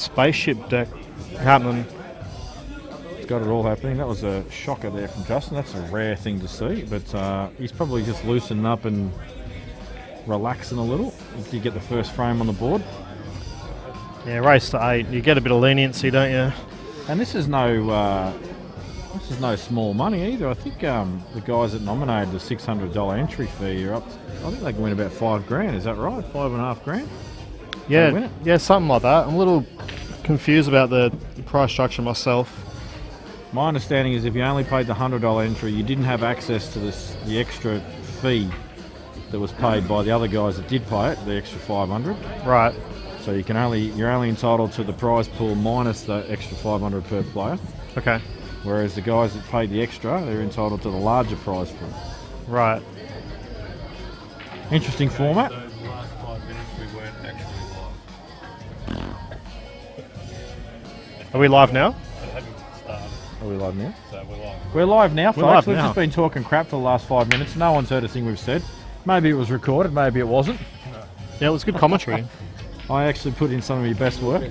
spaceship deck happening. It's got it all happening. That was a shocker there from Justin. That's a rare thing to see, but he's probably just loosening up and relaxing a little. Did you get the first frame on the board? Yeah, race to 8. You get a bit of leniency, don't you? And this is no small money either. I think the guys that nominated the $600 entry fee are up. I think they can win about $5,000. Is that right? $5,500. Yeah, something like that. I'm a little confused about the price structure myself. My understanding is if you only paid the $100 entry, you didn't have access to the extra fee that was paid by the other guys that did pay it, the extra $500. Right. So you're only entitled to the prize pool minus the extra $500 per player. Okay. Whereas the guys that paid the extra, they're entitled to the larger prize pool. Right. Interesting format. Those last 5 minutes we weren't actually live. Are we live now? It hadn't started, Are we live now? so we're live. We're live now, We're folks. live We've now. just been talking crap for the last 5 minutes. No one's heard a thing we've said. Maybe it was recorded, maybe it wasn't. Yeah, it was good commentary. I actually put in some of your best work.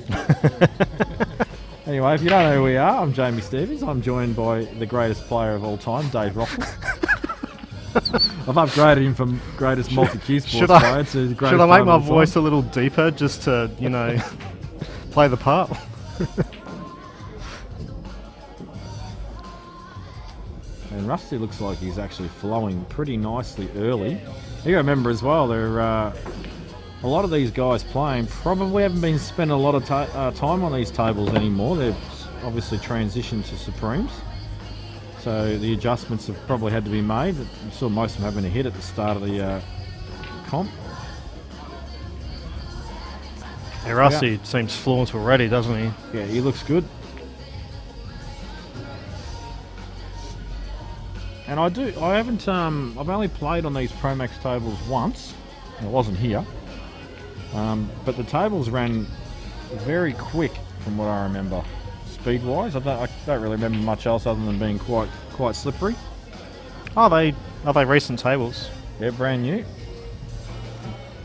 Anyway, if you don't know who we are, I'm Jamie Stevens. I'm joined by the greatest player of all time, Dave Rockle. I've upgraded him from greatest multi-cue sports player to the greatest Should I make player my of all voice time. a little deeper just to, play the part? And Rusty looks like he's actually flowing pretty nicely early. You got to remember as well, there are a lot of these guys playing probably haven't been spending a lot of time on these tables anymore. They've obviously transitioned to Supremes. So the adjustments have probably had to be made. You saw most of them having a hit at the start of the comp. Yeah, Rusty seems fluent already, doesn't he? Yeah, he looks good. And I've only played on these Pro Max tables once. I wasn't here. But the tables ran very quick from what I remember, speed-wise. I don't really remember much else other than being quite slippery. Are they recent tables? Yeah, brand new.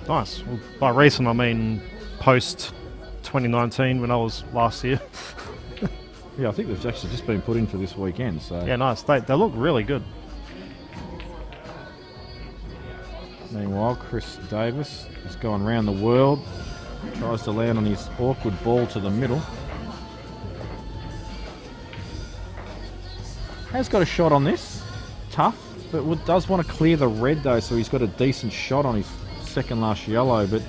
Nice. Well, by recent, I mean post 2019 when I was last year. Yeah, I think they've actually just been put in for this weekend. So Yeah, nice. They look really good. Meanwhile, Chris Davis has gone round the world, tries to land on his awkward ball to the middle. Has got a shot on this, tough, but does want to clear the red though, so he's got a decent shot on his second last yellow. But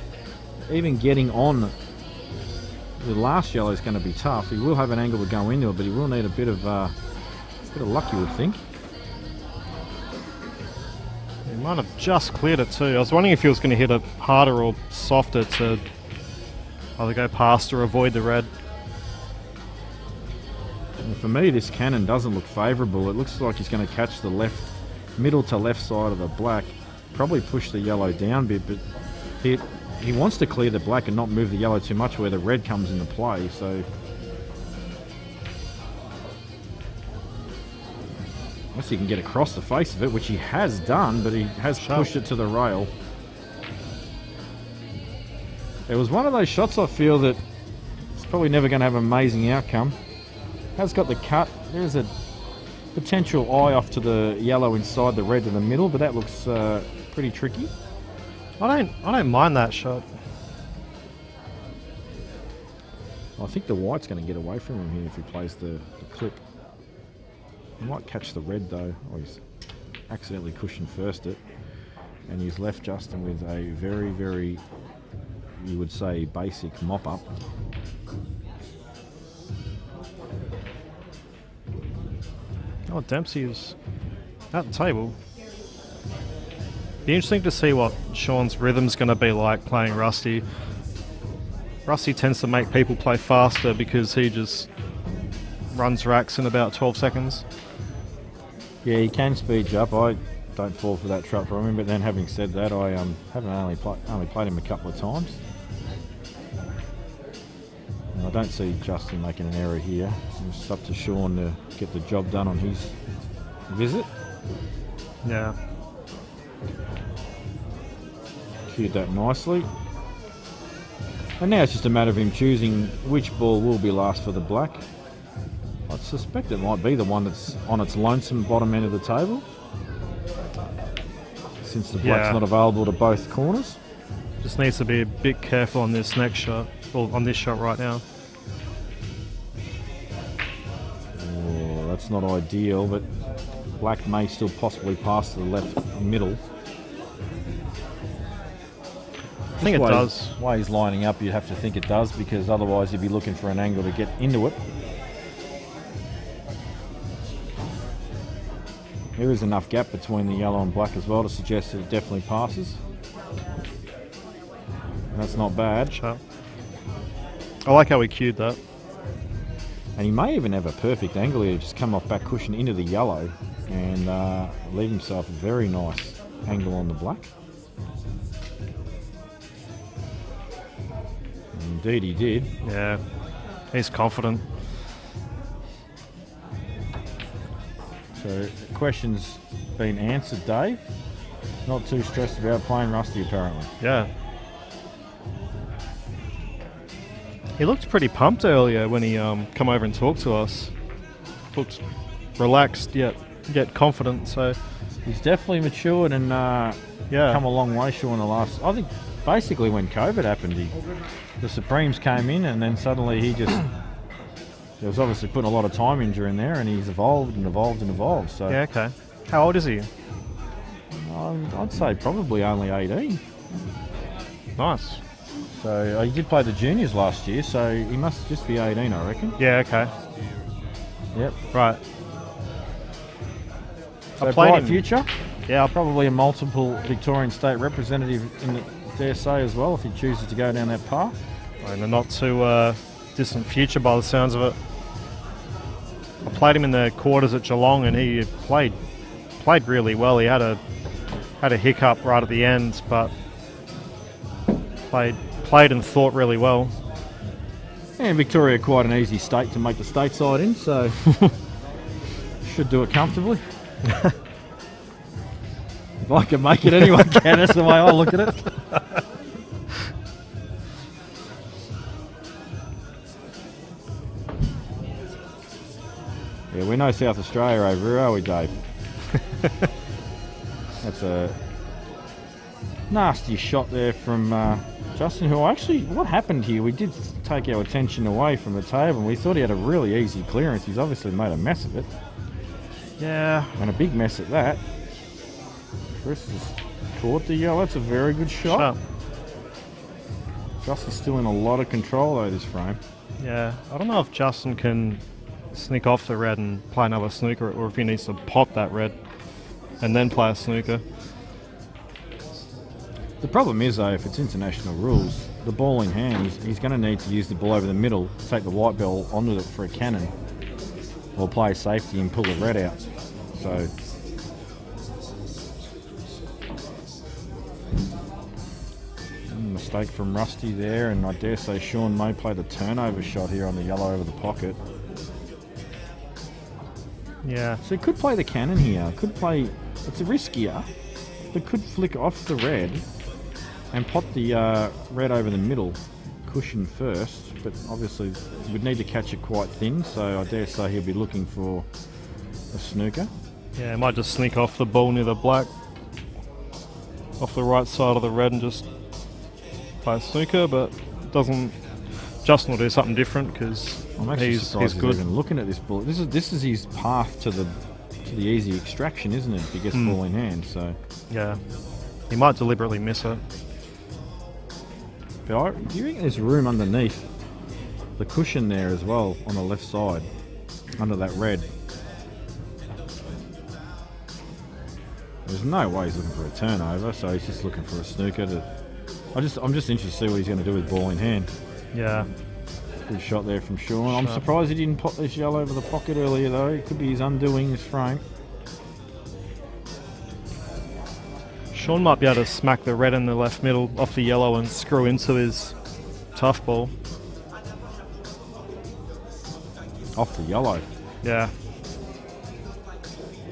even getting on the last yellow is going to be tough. He will have an angle to go into it, but he will need a bit of luck, you would think. He might have just cleared it too. I was wondering if he was going to hit it harder or softer to either go past or avoid the red. And for me, this cannon doesn't look favourable. It looks like he's going to catch the middle to left side of the black, probably push the yellow down a bit, but he wants to clear the black and not move the yellow too much where the red comes into play. So unless he can get across the face of it, which he has done, but he has pushed it to the rail. It was one of those shots I feel that it's probably never going to have an amazing outcome. Has got the cut. There's a potential eye off to the yellow inside the red to the middle, but that looks pretty tricky. I don't mind that shot. I think the white's going to get away from him here if he plays the clip. He might catch the red though. Oh, he's accidentally cushioned first it. And he's left Justin with a very, very, you would say, basic mop-up. Oh, Dempsey is at the table. Be interesting to see what Sean's rhythm's going to be like playing Rusty. Rusty tends to make people play faster because he just runs racks in about 12 seconds. Yeah, he can speed you up. I don't fall for that trap from him, but then having said that, I haven't only played him a couple of times. And I don't see Justin making an error here. It's up to Sean to get the job done on his visit. Yeah. Cued that nicely. And now it's just a matter of him choosing which ball will be last for the black. I suspect it might be the one that's on its lonesome bottom end of the table, since the black's not available to both corners. Just needs to be a bit careful on this next shot, or on this shot right now. Oh, that's not ideal, but black may still possibly pass to the left middle. I think it does. The way he's lining up, you'd have to think it does, because otherwise you'd be looking for an angle to get into it. There is enough gap between the yellow and black as well to suggest that it definitely passes. And that's not bad. Sharp. I like how he cued that. And he may even have a perfect angle here to just come off back cushion into the yellow and leave himself a very nice angle on the black. Indeed he did. Yeah, he's confident. So the question's been answered, Dave. Not too stressed about playing Rusty apparently. Yeah. He looked pretty pumped earlier when he come over and talked to us. Looked relaxed yet confident. So he's definitely matured and come a long way, Sean. The last, I think, basically when COVID happened, the Supremes came in and then suddenly he just he was obviously putting a lot of time in during there, and he's evolved and evolved and evolved. So yeah, okay. How old is he? I'd say probably only 18. Nice. So he did play the juniors last year, so he must just be 18, I reckon. Yeah, okay. Yep. Right. So I played bright him. future. Yeah, Probably a multiple Victorian state representative in the dare say as well, if he chooses to go down that path. in the not too distant future by the sounds of it. I played him in the quarters at Geelong and he played really well. He had a hiccup right at the end, but played and thought really well. And Victoria quite an easy state to make the stateside in, so should do it comfortably. If I can make it, anyone can. That's the way I look at it. Yeah, we're no South Australia over here, are we, Dave? That's a nasty shot there from Justin, who actually, what happened here, we did take our attention away from the table and we thought he had a really easy clearance. He's obviously made a mess of it. Yeah. And a big mess at that. Chris has caught the yellow. That's a very good shot. Justin's still in a lot of control though this frame. Yeah, I don't know if Justin can sneak off the red and play another snooker, or if he needs to pop that red and then play a snooker. The problem is though, if it's international rules, the ball in hand, he's going to need to use the ball over the middle, take the white ball onto it for a cannon, or play safety and pull the red out. So mistake from Rusty there, and I dare say Sean may play the turnover shot here on the yellow over the pocket. Yeah. So he could play the cannon here, could play, it's riskier, but could flick off the red and pop the red over the middle cushion first, but obviously he would need to catch it quite thin, so I dare say he'll be looking for a snooker. Yeah, he might just sneak off the ball near the black, off the right side of the red and just play a snooker, but doesn't. Justin will do something different because he's good. Even looking at this ball, this is his path to the easy extraction, isn't it? If he gets the ball in hand, so yeah, he might deliberately miss it. But do you reckon there's room underneath the cushion there as well on the left side, under that red? There's no way he's looking for a turnover, so he's just looking for a snooker. I'm just interested to see what he's going to do with ball in hand. Yeah. Good shot there from Sean. I'm surprised he didn't pop this yellow over the pocket earlier though. It could be his undoing this frame. Sean might be able to smack the red in the left middle off the yellow and screw into his tough ball. Off the yellow. Yeah.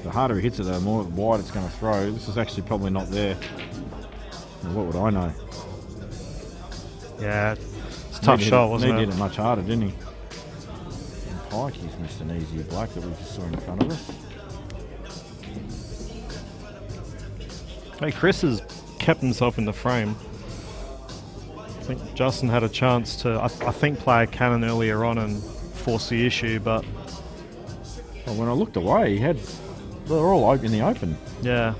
The harder he hits it, the more wide it's going to throw. This is actually probably not there. What would I know? Yeah. tough shot, wasn't He it? did it much harder, didn't he? And Pike, he's missed an easier black that we just saw in front of us. Hey, Chris has kept himself in the frame. I think Justin had a chance to, I think, play a cannon earlier on and force the issue, but Well, when I looked away, they're all in the open. yeah.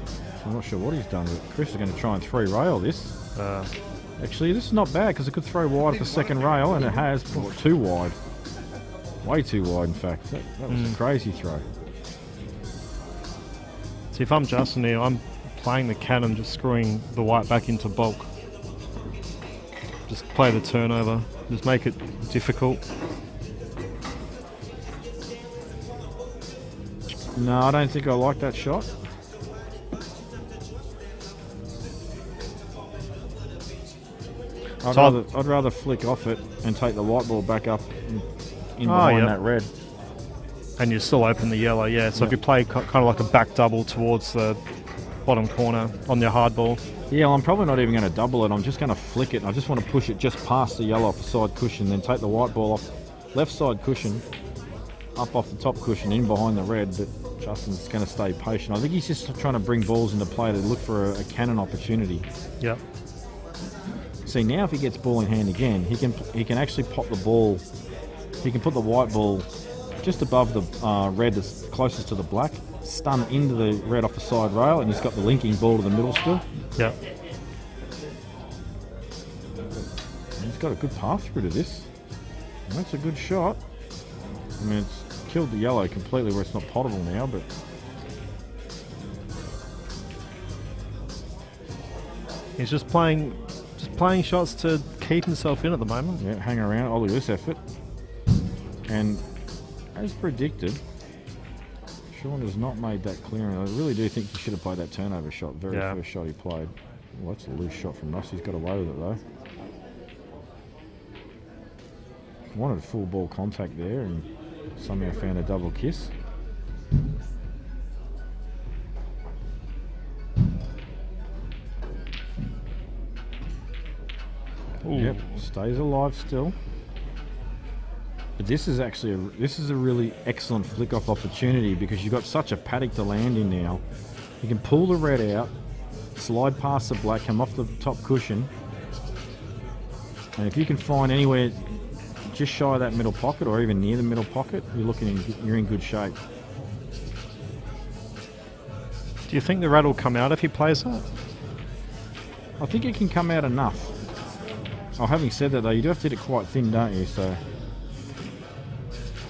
I'm not sure what he's done, but Chris is going to try and 3-rail this. Actually, this is not bad because it could throw wide for second rail, and it has too wide. Way too wide, in fact. That was a crazy throw. See, if I'm Justin here, I'm playing the cannon, just screwing the white back into bulk. Just play the turnover. Just make it difficult. No, I don't think I like that shot. I'd rather flick off it and take the white ball back up in behind that red. And you still open the yellow, yeah. So if you play kind of like a back double towards the bottom corner on your hard ball. Yeah, well, I'm probably not even going to double it. I'm just going to flick it. I just want to push it just past the yellow off the side cushion, then take the white ball off left side cushion, up off the top cushion, in behind the red. But Justin's going to stay patient. I think he's just trying to bring balls into play to look for a cannon opportunity. Yep. See, now if he gets ball in hand again, he can actually pop the ball. He can put the white ball just above the red that's closest to the black, stun into the red off the side rail, and he's got the linking ball to the middle still. Yep. And he's got a good path through to this. And that's a good shot. I mean, it's killed the yellow completely where it's not potable now, but He's just playing shots to keep himself in at the moment. yeah, hang around. Oh, look at this effort. And as predicted, Sean has not made that clearing. I really do think he should have played that turnover shot, very first shot he played. Well, that's a loose shot from Russ. He's got away with it though. Wanted full ball contact there and somehow found a double kiss. Ooh. Yep, stays alive still. But this is actually a really excellent flick off opportunity because you've got such a paddock to land in now. You can pull the red out, slide past the black, come off the top cushion, and if you can find anywhere just shy of that middle pocket or even near the middle pocket, you're in good shape. Do you think the red will come out if he plays that? I think it can come out enough. Oh, having said that though, you do have to hit it quite thin, don't you? So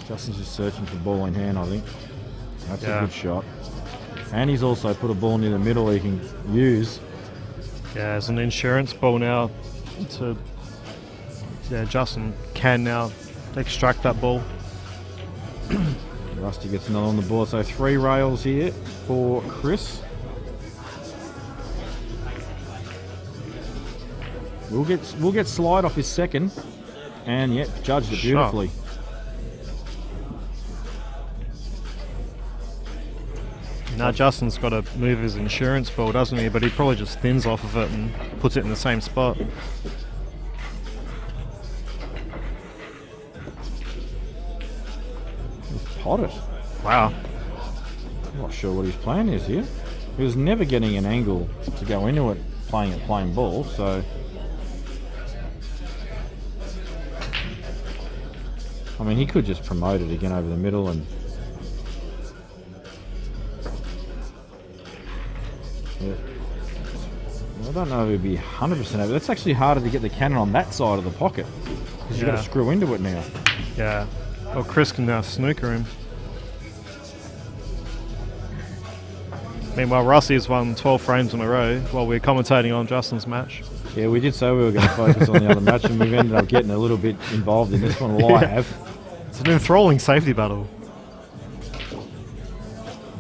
Justin's just searching for ball in hand, I think. That's a good shot. And he's also put a ball near the middle he can use. Yeah, as an insurance ball now to... Yeah, Justin can now extract that ball. Rusty gets another on the board. So 3 rails here for Chris. We'll get slide off his second. And yep, judged it beautifully. Now Justin's got to move his insurance ball, doesn't he? But he probably just thins off of it and puts it in the same spot. He's potted. Wow. I'm not sure what his plan is here. He was never getting an angle to go into it playing at plain ball, so... I mean, he could just promote it again over the middle and... Yeah. I don't know if it'd be 100% over. That's actually harder to get the cannon on that side of the pocket because you've got to screw into it now. Yeah. Well, Chris can now snooker him. Meanwhile, Rusty's won 12 frames in a row while we're commentating on Justin's match. Yeah, we did say we were going to focus on the other match, and we've ended up getting a little bit involved in this one. Well, I have. It's an enthralling safety battle.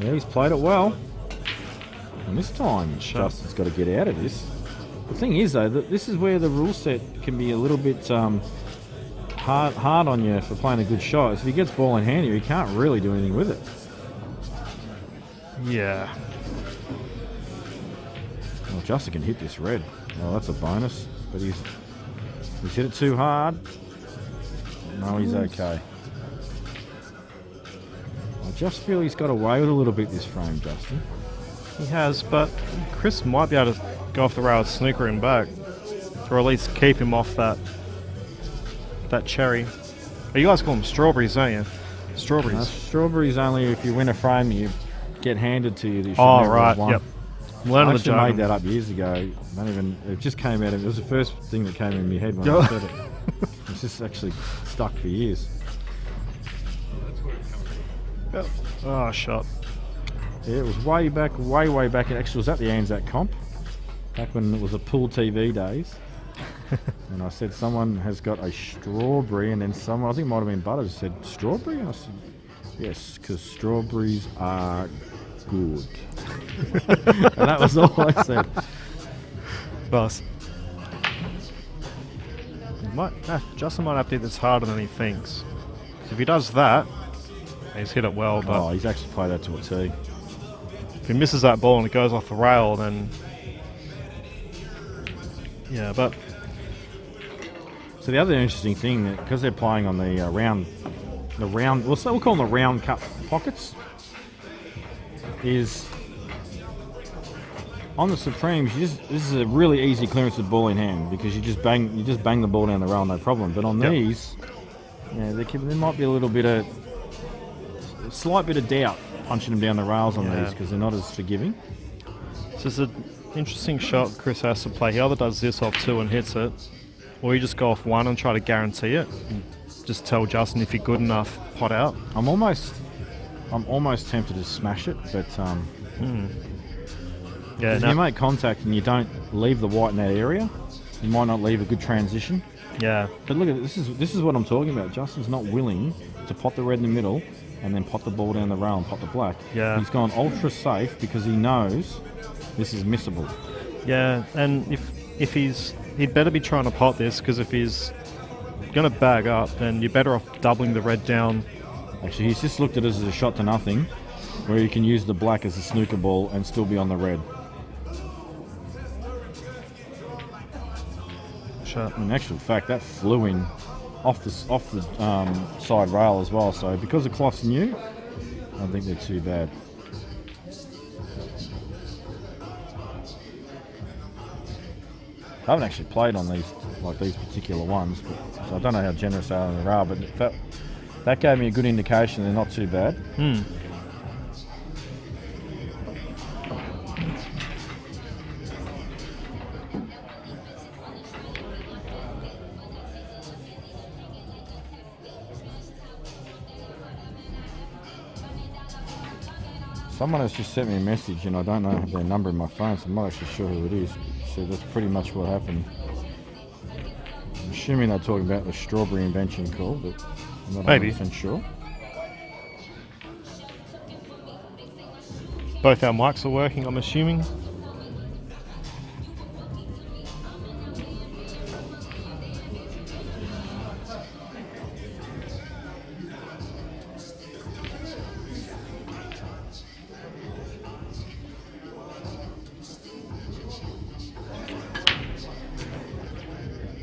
Yeah, he's played it well. And this time, Justin's got to get out of this. The thing is, though, that this is where the rule set can be a little bit hard on you for playing a good shot. If he gets ball in hand here, he can't really do anything with it. Yeah. Well, Justin can hit this red. Well, that's a bonus, but he's hit it too hard. No, he's okay. I just feel he's got away with a little bit this frame, Justin. He has, but Chris might be able to go off the rail, snooker him back, or at least keep him off that cherry. Oh, you guys call them strawberries, don't you? Strawberries. No, strawberries only if you win a frame, you get handed to you. That you should Oh, never right. have won. Yep. I Learning the actually jargon. made that up years ago. Don't even. It just came out. It was the first thing that came in my head when I said it. It's just actually stuck for years. Yep. Oh, shot. Yeah, it was way back. It actually was at the Anzac comp, back when it was a pool TV days. And I said someone has got a strawberry, and then someone, I think it might have been Butters, said strawberry. And I said yes, because strawberries are good. And that was all I said. Boss. Justin might have to hit this harder than he thinks. If he does that, he's hit it well, but Oh, he's actually played that to a tee. if he misses that ball and it goes off the rail, then yeah, but So the other interesting thing, that because they're playing on the round, we'll call them the round cup pockets, is on the Supremes. This is a really easy clearance of ball in hand because you just bang the ball down the rail, no problem. But on these, yeah, there might be a slight bit of doubt punching them down the rails on these because they're not as forgiving. this is an interesting shot Chris has to play. He either does this off 2 and hits it, or you just go off 1 and try to guarantee it. And just tell Justin if you're good enough, pot out. I'm almost tempted to smash it, but Yeah, if you make contact and you don't leave the white in that area, you might not leave a good transition. yeah, But look at this is what I'm talking about. Justin's not willing to pot the red in the middle and then pot the ball down the rail and pot the black. Yeah. He's gone ultra safe because he knows this is missable. yeah. And if he'd better be trying to pot this, because if he's gonna bag up, then you're better off doubling the red down. Actually, he's just looked at it as a shot to nothing, where you can use the black as a snooker ball and still be on the red. Shot. In actual fact, that flew in off the side rail as well. So because the cloth's new, I don't think they're too bad. I haven't actually played on these particular ones, so I don't know how generous they are on the rail. But that gave me a good indication they're not too bad. Someone has just sent me a message and I don't know their number in my phone, so I'm not actually sure who it is. So that's pretty much what happened. I'm assuming they're talking about the strawberry invention call, but I'm not Maybe. 100% sure. Both our mics are working, I'm assuming.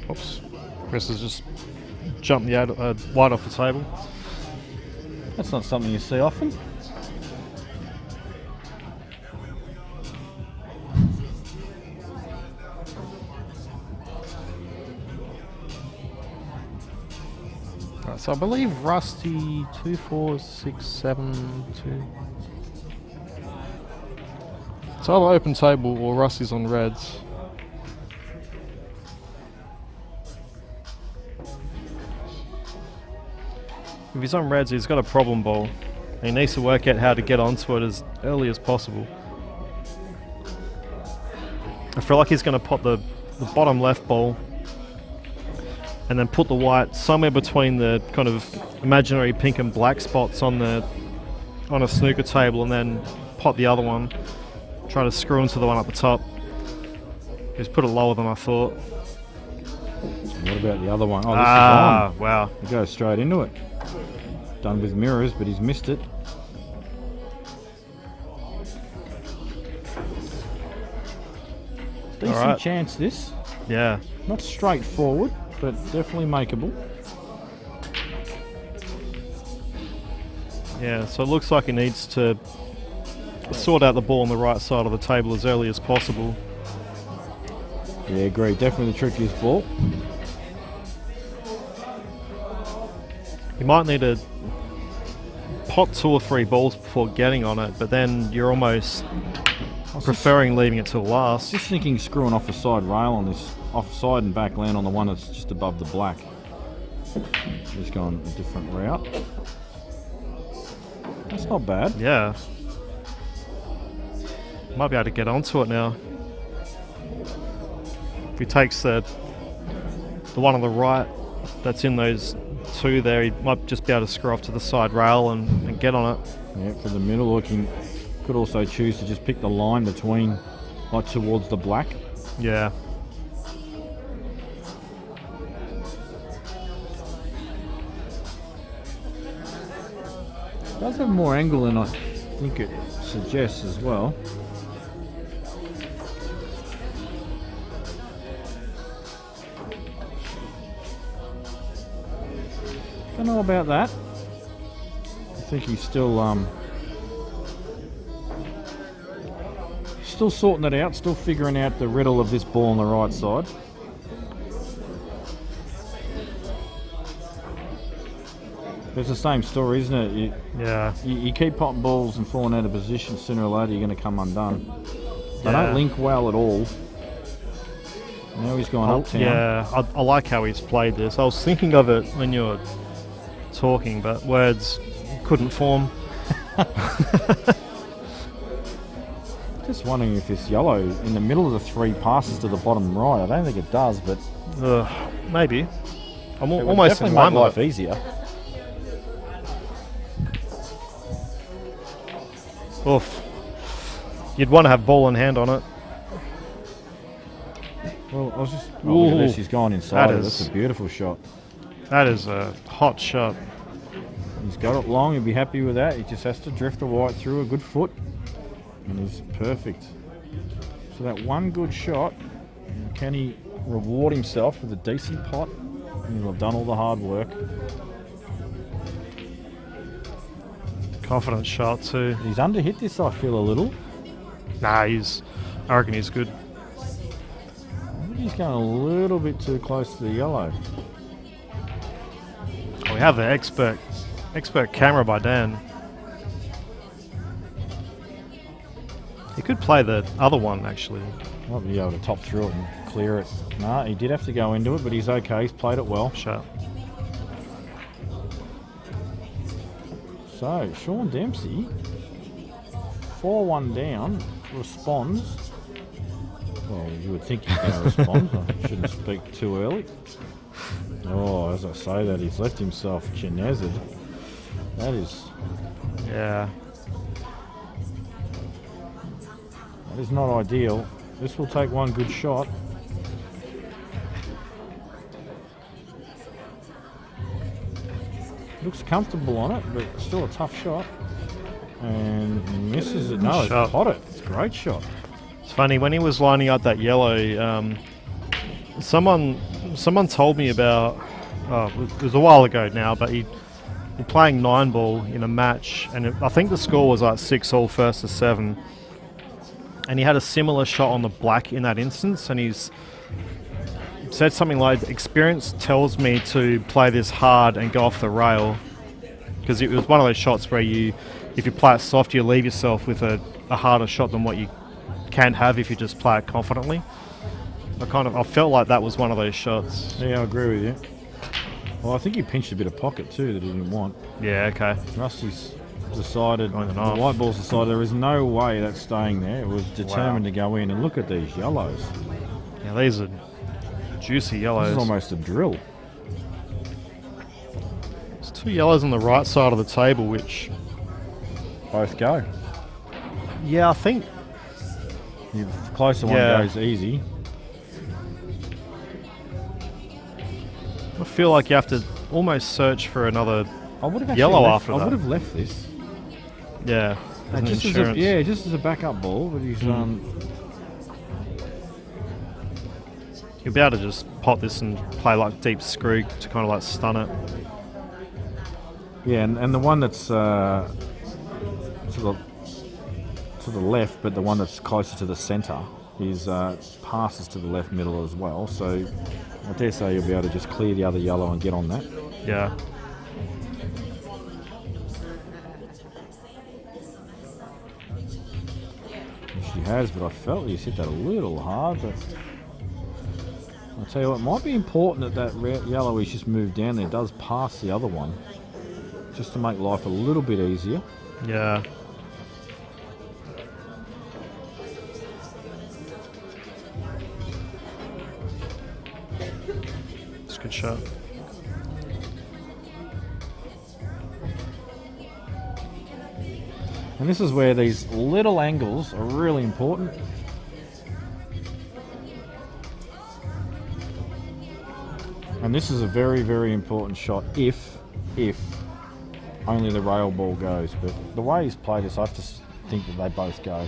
Oops. Chris has just jumped the wide off the table. That's not something you see often. Right, so I believe Rusty 2467 It's either open table or Rusty's on reds. If he's on reds, he's got a problem ball. He needs to work out how to get onto it as early as possible. I feel like he's going to pot the bottom left ball and then put the white somewhere between the kind of imaginary pink and black spots on a snooker table, and then pot the other one. Try to screw into the one at the top. He's put it lower than I thought. What about the other one? Oh, this is on. Wow. He goes straight into it. Done with mirrors, but he's missed it. Decent Alright. chance this. Yeah. Not straightforward, but definitely makeable. Yeah, so it looks like he needs to sort out the ball on the right side of the table as early as possible. Yeah, agree. Definitely the trickiest ball. You might need to pot 2 or 3 balls before getting on it, but then you're almost preferring leaving it till last. Just thinking screwing off the side rail on this offside and back land on the one that's just above the black. Just going a different route. That's not bad. Yeah. Might be able to get onto it now. If he takes the one on the right that's in those 2 there, he might just be able to screw off to the side rail and get on it. Yeah, for the middle, looking. Could also choose to just pick the line between, like towards the black. Yeah. It does have more angle than I think it suggests as well. Don't know about that. I think he's still sorting it out, still figuring out the riddle of this ball on the right side. It's the same story, isn't it? You keep potting balls and falling out of position, sooner or later you're going to come undone. They don't link well at all. Now he's gone uptown. Yeah, I like how he's played this. I was thinking of it when you were talking, but words couldn't form. Just wondering if this yellow in the middle of the 3 passes to the bottom right. I don't think it does, but maybe. I'm it would almost definitely in make line life with it. easier. Oof. You'd want to have ball in hand on it. Well, I was just. Oh, look at this. He's gone inside. That's a beautiful shot. That is a hot shot. He's got it long. He'll be happy with that. He just has to drift the white through a good foot, and he's perfect. So that one good shot, can he reward himself with a decent pot? And he'll have done all the hard work. Confident shot too. He's underhit this, I feel, a little. Nah, I reckon he's good. I think he's going a little bit too close to the yellow. We have the expert camera by Dan. He could play the other one actually. Might be able to top through it and clear it. Nah, he did have to go into it, but he's okay. He's played it well. Shut. So, Sean Dempsey, 4-1 down, responds. Well, you would think he's going to respond. I shouldn't speak too early. Oh, as I say that, he's left himself chinesered. That is... Yeah. That is not ideal. This will take one good shot. Looks comfortable on it, but still a tough shot. And misses it. No, it's caught it. It's a great shot. It's funny, when he was lining up that yellow, someone told me about, it was a while ago now, but he playing 9-ball in a match, and I think the score was like 6-all first to 7. And he had a similar shot on the black in that instance, and he's said something like, experience tells me to play this hard and go off the rail, because it was one of those shots where if you play it soft, you leave yourself with a harder shot than what you can have if you just play it confidently. I felt like that was one of those shots. Yeah, I agree with you. Well, I think he pinched a bit of pocket too that he didn't want. Yeah, okay. Rusty's decided, the off. white ball's decided there is no way that's staying there. It was determined to go in, and look at these yellows. Yeah, these are juicy yellows. This is almost a drill. There's 2 yellows on the right side of the table, which... Both go. Yeah, I think... The closer one goes easy. I feel like you have to almost search for another yellow after that. I would have left this. Yeah. Just as a backup ball, but he's You'll be able to just pot this and play like deep screw to kind of like stun it. Yeah, and the one that's to the left, but the one that's closer to the centre is passes to the left middle as well. So I dare say you'll be able to just clear the other yellow and get on that. Yeah. She has, but I felt you hit that a little hard. But I'll tell you what, it might be important that yellow is just moved down there, does pass the other one, just to make life a little bit easier. Yeah. It's a good shot. And this is where these little angles are really important. And this is a very, very important shot if only the rail ball goes. But the way he's played this, I just think that they both go.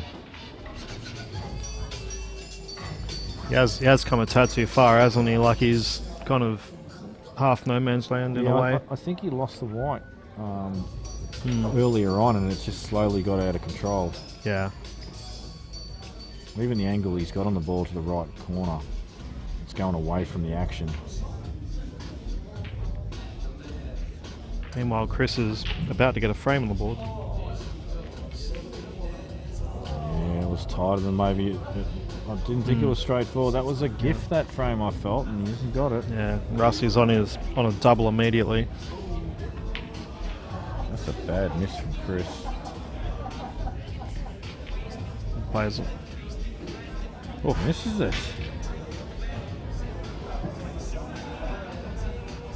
He has come a tad too far, hasn't he? Like he's kind of half no man's land in a way. I think he lost the white earlier on, and it's just slowly got out of control. Yeah. Even the angle he's got on the ball to the right corner, it's going away from the action. Meanwhile, Chris is about to get a frame on the board. Yeah, it was tighter than maybe. I didn't think it was straightforward. That was a gift, that frame, I felt, and he hasn't got it. Yeah, Rusty's on a double immediately. That's a bad miss from Chris. Plays it. Oh, misses it.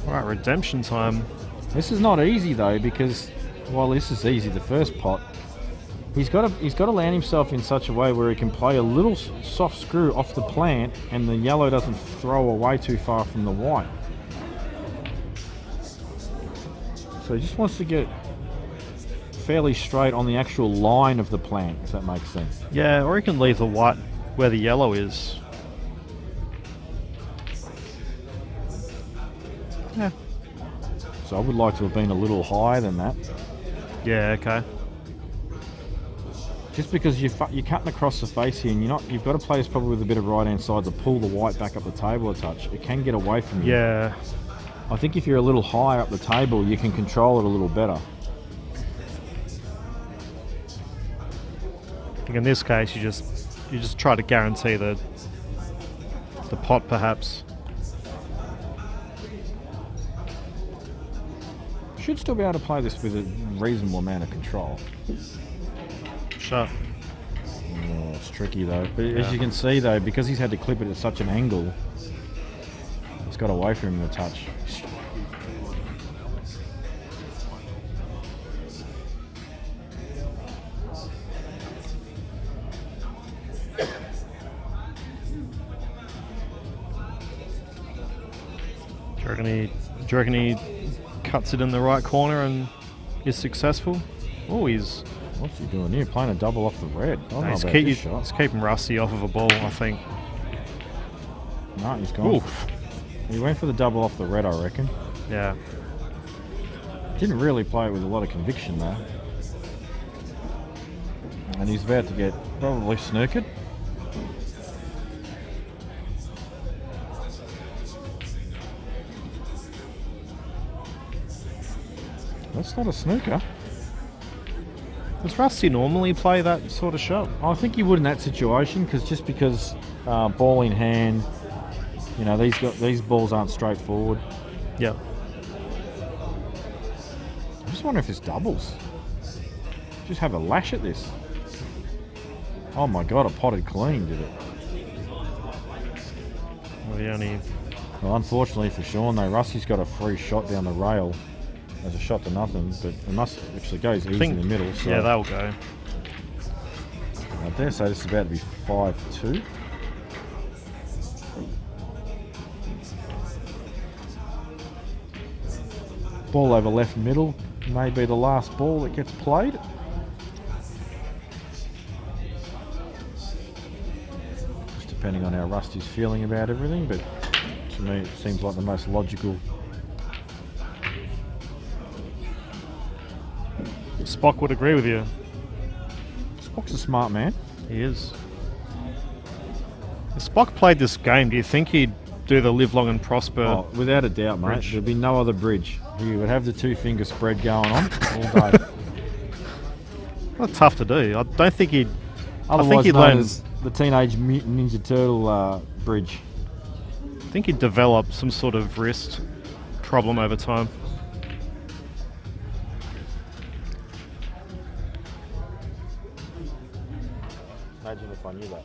Alright, redemption time. This is not easy though, because while this is easy, the first pot, he's got to land himself in such a way where he can play a little soft screw off the plant, and the yellow doesn't throw away too far from the white. So he just wants to get fairly straight on the actual line of the plant, if that makes sense. Yeah, or he can leave the white where the yellow is. Yeah. So I would like to have been a little higher than that. Yeah, okay. Just because you're cutting across the face here, and you've got to play this probably with a bit of right hand side to pull the white back up the table a touch. It can get away from you. Yeah. I think if you're a little higher up the table, you can control it a little better. I think in this case, you just try to guarantee the pot, perhaps. Should still be able to play this with a reasonable amount of control. Shot. Oh, it's tricky though. But as you can see though, because he's had to clip it at such an angle, it's got away from him a touch. Do you reckon he cuts it in the right corner and is successful? Oh, he's... What's he doing here? Playing a double off the red. I don't know he's about this shot. It's keeping Rusty off of a ball, I think. No, he's gone. Oof. He went for the double off the red, I reckon. Yeah. Didn't really play it with a lot of conviction though. And he's about to get probably snookered. That's not a snooker. Does Rusty normally play that sort of shot? I think he would in that situation, because ball in hand, you know, these balls aren't straightforward. Yeah. I just wonder if this doubles. Just have a lash at this. Oh my god, a potted clean, did it? Well, unfortunately for Sean though, Rusty's got a free shot down the rail as a shot to nothing, but it must actually goes easy in the middle. So yeah, that'll go. I dare say this is about to be 5-2. Ball over left middle may be the last ball that gets played. Just depending on how Rusty's feeling about everything, but to me it seems like the most logical Spock would agree with you. Spock's a smart man. He is. If Spock played this game, do you think he'd do the live long and prosper? Oh, without a doubt, mate. Bridge. There'd be no other bridge. He would have the 2-finger spread going on all day. Not tough to do. I don't think he'd. Otherwise I think he'd known learn. as the Teenage Mutant Ninja Turtle bridge. I think he'd develop some sort of wrist problem over time. Imagine if I knew that.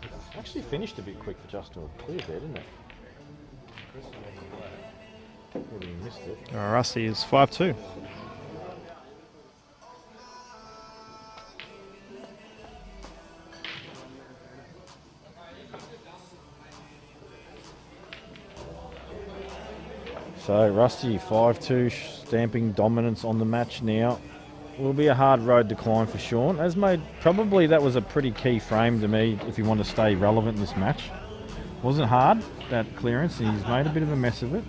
It's actually finished a bit quick for Justin Clear there, didn't it? Maybe he missed it. Rusty is 5-2. So Rusty 5-2, stamping dominance on the match now. Will be a hard road to climb for Sean. As made, probably that was a pretty key frame to me if you want to stay relevant in this match. Wasn't hard, that clearance, and he's made a bit of a mess of it.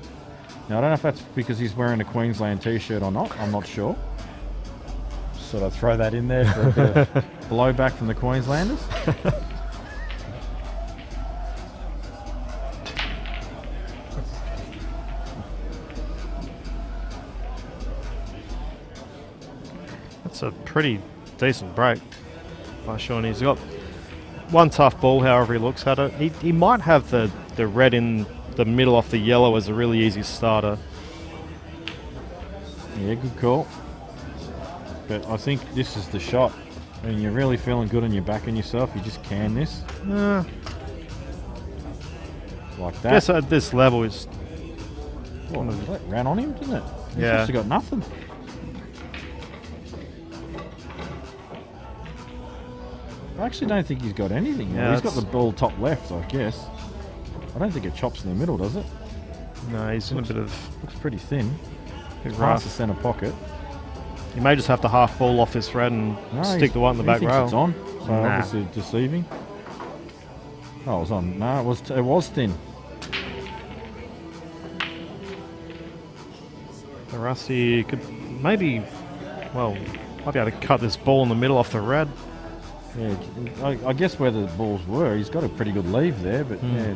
Now I don't know if that's because he's wearing a Queensland t-shirt or not, I'm not sure. Sort of throw that in there for a bit of blowback from the Queenslanders. That's a pretty decent break by Sean. He's got one tough ball, however he looks at it. He might have the red in the middle off the yellow as a really easy starter. Yeah, good call. But I think this is the shot. When you're really feeling good on your back and yourself, you just can this. Like that. I guess at this level, it's Well, that ran on him, didn't it? He's Yeah. actually got nothing. I actually don't think he's got anything. Yeah, He's got the that's- ball top left, I guess. I don't think it chops in the middle, does it? no, he's in a bit of Looks pretty thin. bit Past rough. the centre pocket. He may just have to half ball off this red and No, stick the white in the he back thinks rail. it's on, so Nah. obviously deceiving. Oh, it was on. No, it was thin. The Rusty could maybe, well, might be able to cut this ball in the middle off the red. Yeah, I guess where the balls were, he's got a pretty good leave there, but yeah,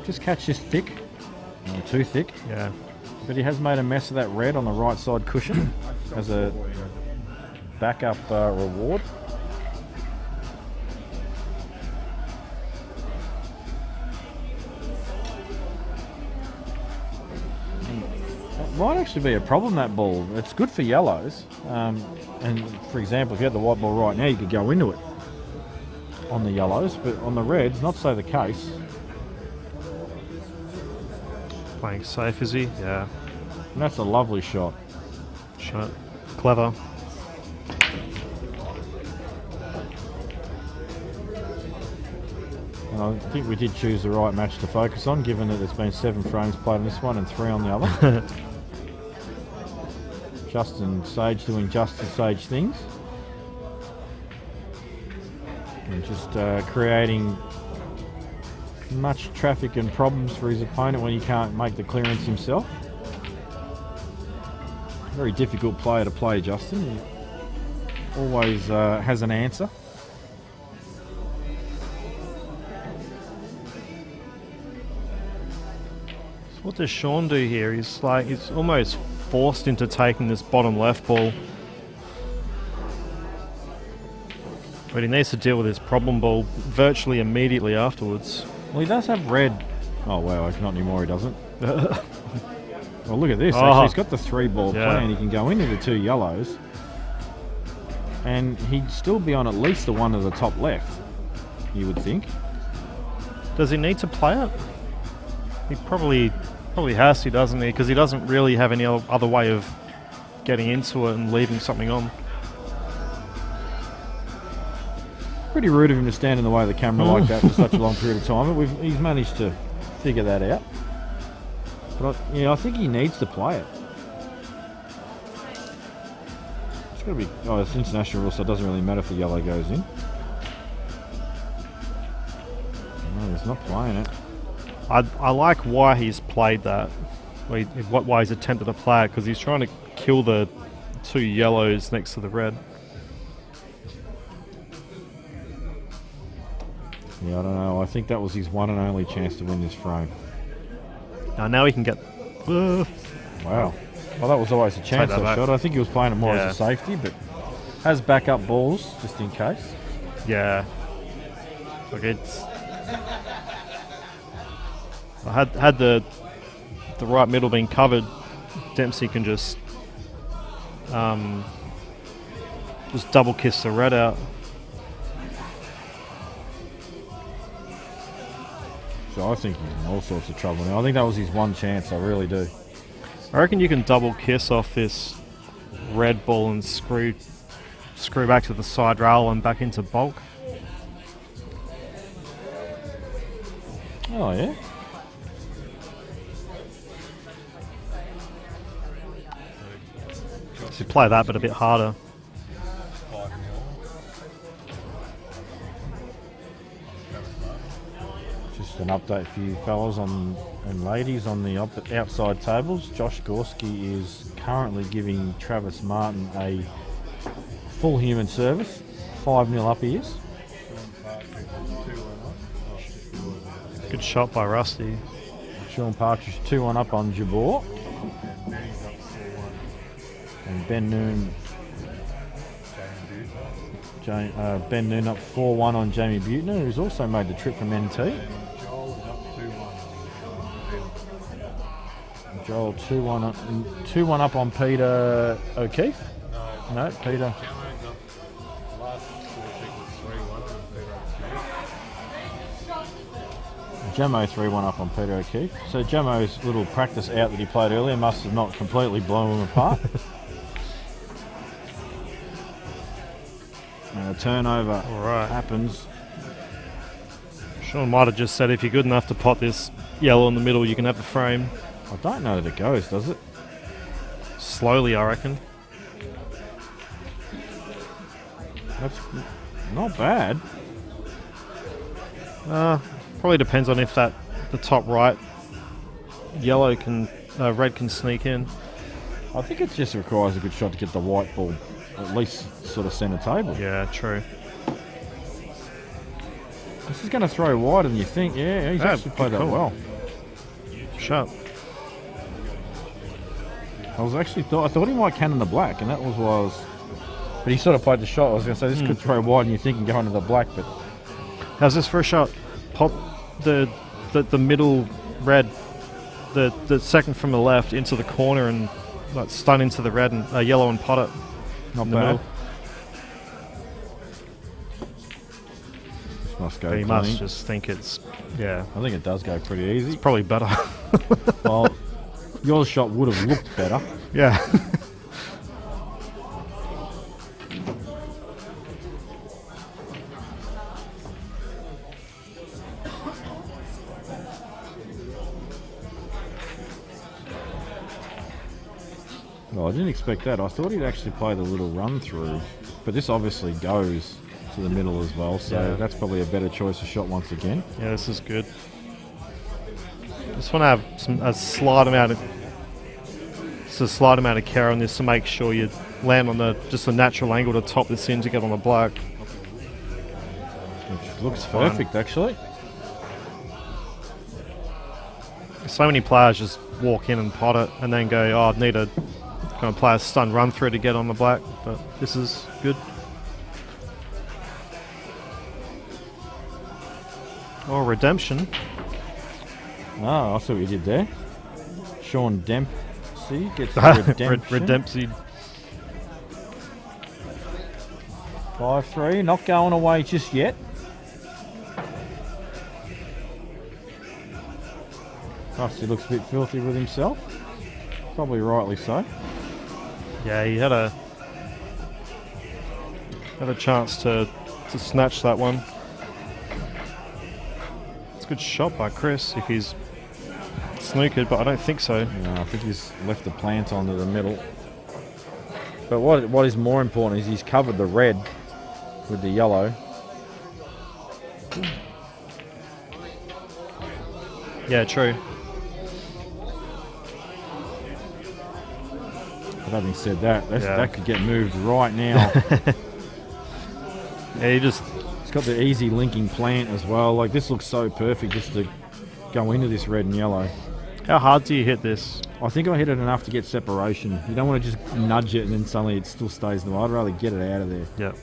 just catch this thick, too thick. Yeah. But he has made a mess of that red on the right side cushion as a backup reward. That might actually be a problem, that ball. It's good for yellows. And for example, if you had the white ball right now, you could go into it on the yellows, but on the reds, not so the case. Playing safe, is he? Yeah. And that's a lovely shot. Shot. Clever. And I think we did choose the right match to focus on, given that there's been 7 frames played on this one and 3 on the other. Justin Sage doing Justin Sage things. And just creating much traffic and problems for his opponent when he can't make the clearance himself. Very difficult player to play, Justin. He always has an answer. So what does Sean do here? He's almost forced into taking this bottom left ball. But he needs to deal with his problem ball virtually immediately afterwards. Well, he does have red. Oh, wow, not anymore, he doesn't. Well, look at this. Oh. Actually, he's got the 3-ball Yeah. plan. He can go into the 2 yellows. And he'd still be on at least the one to the top left, you would think. Does he need to play it? He probably has to, doesn't he? Because he doesn't really have any other way of getting into it and leaving something on. Pretty rude of him to stand in the way of the camera like that for such a long period of time, but he's managed to figure that out. But I think he needs to play it. It's got to be. Oh, it's international rule, so it doesn't really matter if the yellow goes in. No, he's not playing it. I like why he's played that, why he's attempted to play it, because he's trying to kill the 2 yellows next to the red. Yeah, I don't know. I think that was his one and only chance to win this frame. Now he can get... Wow. Well, that was always a chance I shot. I think he was playing it more as a safety, but has backup balls just in case. Yeah. Look, it's... Had the right middle been covered, Dempsey can just double kiss the red out. So I think he's in all sorts of trouble now. I think that was his one chance. I really do. I reckon you can double kiss off this red ball and screw back to the side rail and back into bulk. Oh yeah. So play that, but a bit harder. Just an update for you fellas and ladies on the outside tables. Josh Gorski is currently giving Travis Martin a full human service. 5-0 up he is. Good shot by Rusty. Sean Partridge 2-1 up on Jabor. And Ben Noon. Ben Noon up 4-1 on Jamie Butner, who's also made the trip from NT. Joel 2-1 up on Peter O'Keefe. No, Peter. Jamo 3-1 up on Peter O'Keefe. So Jamo's little practice out that he played earlier must have not completely blown him apart. And a turnover happens. Sean might have just said if you're good enough to pot this yellow in the middle, you can have the frame. I don't know that it goes, does it? Slowly, I reckon. That's not bad. Probably depends on if the top right red can sneak in. I think it just requires a good shot to get the white ball at least sort of centre table. Yeah, true. This is going to throw wider than you think. Yeah, he's actually played that well. Sharp. I thought he might cannon the black, and that was. But he sort of played the shot. I was going to say this could throw wide, and you think and go into the black, but how's this for a shot? Pop the middle red, the second from the left into the corner and like stun into the red and yellow and pot it. Not bad. This must go. He clean. must just think it's I think it does go pretty easy. It's probably better. Well, your shot would have looked better. Yeah. Well, I didn't expect that. I thought he'd actually play the little run through, but this obviously goes to the middle as well, so that's probably a better choice of shot once again. Yeah, this is good. Just want to have a slight amount of care on this to make sure you land on just a natural angle to top this in to get on the black. Which looks perfect, actually. So many players just walk in and pot it and then go, I need a kind of play a stun run through to get on the black, but this is good. Oh, redemption. Oh, I see what you did there. Sean Dempsey gets the redemption. Redemption. 5-3, not going away just yet. Rusty looks a bit filthy with himself. Probably rightly so. Yeah, he had a chance to snatch that one. It's a good shot by Chris if he's snookered, but I don't think so. No, I think he's left the plant onto the middle. But what is more important is he's covered the red with the yellow. Yeah, true. But having said that, Yeah. that could get moved right now. Yeah, he just... It's got the easy linking plant as well. Like, this looks so perfect just to go into this red and yellow. How hard do you hit this? I think I hit it enough to get separation. You don't want to just nudge it and then suddenly it still stays in the way. I'd rather get it out of there. Yep.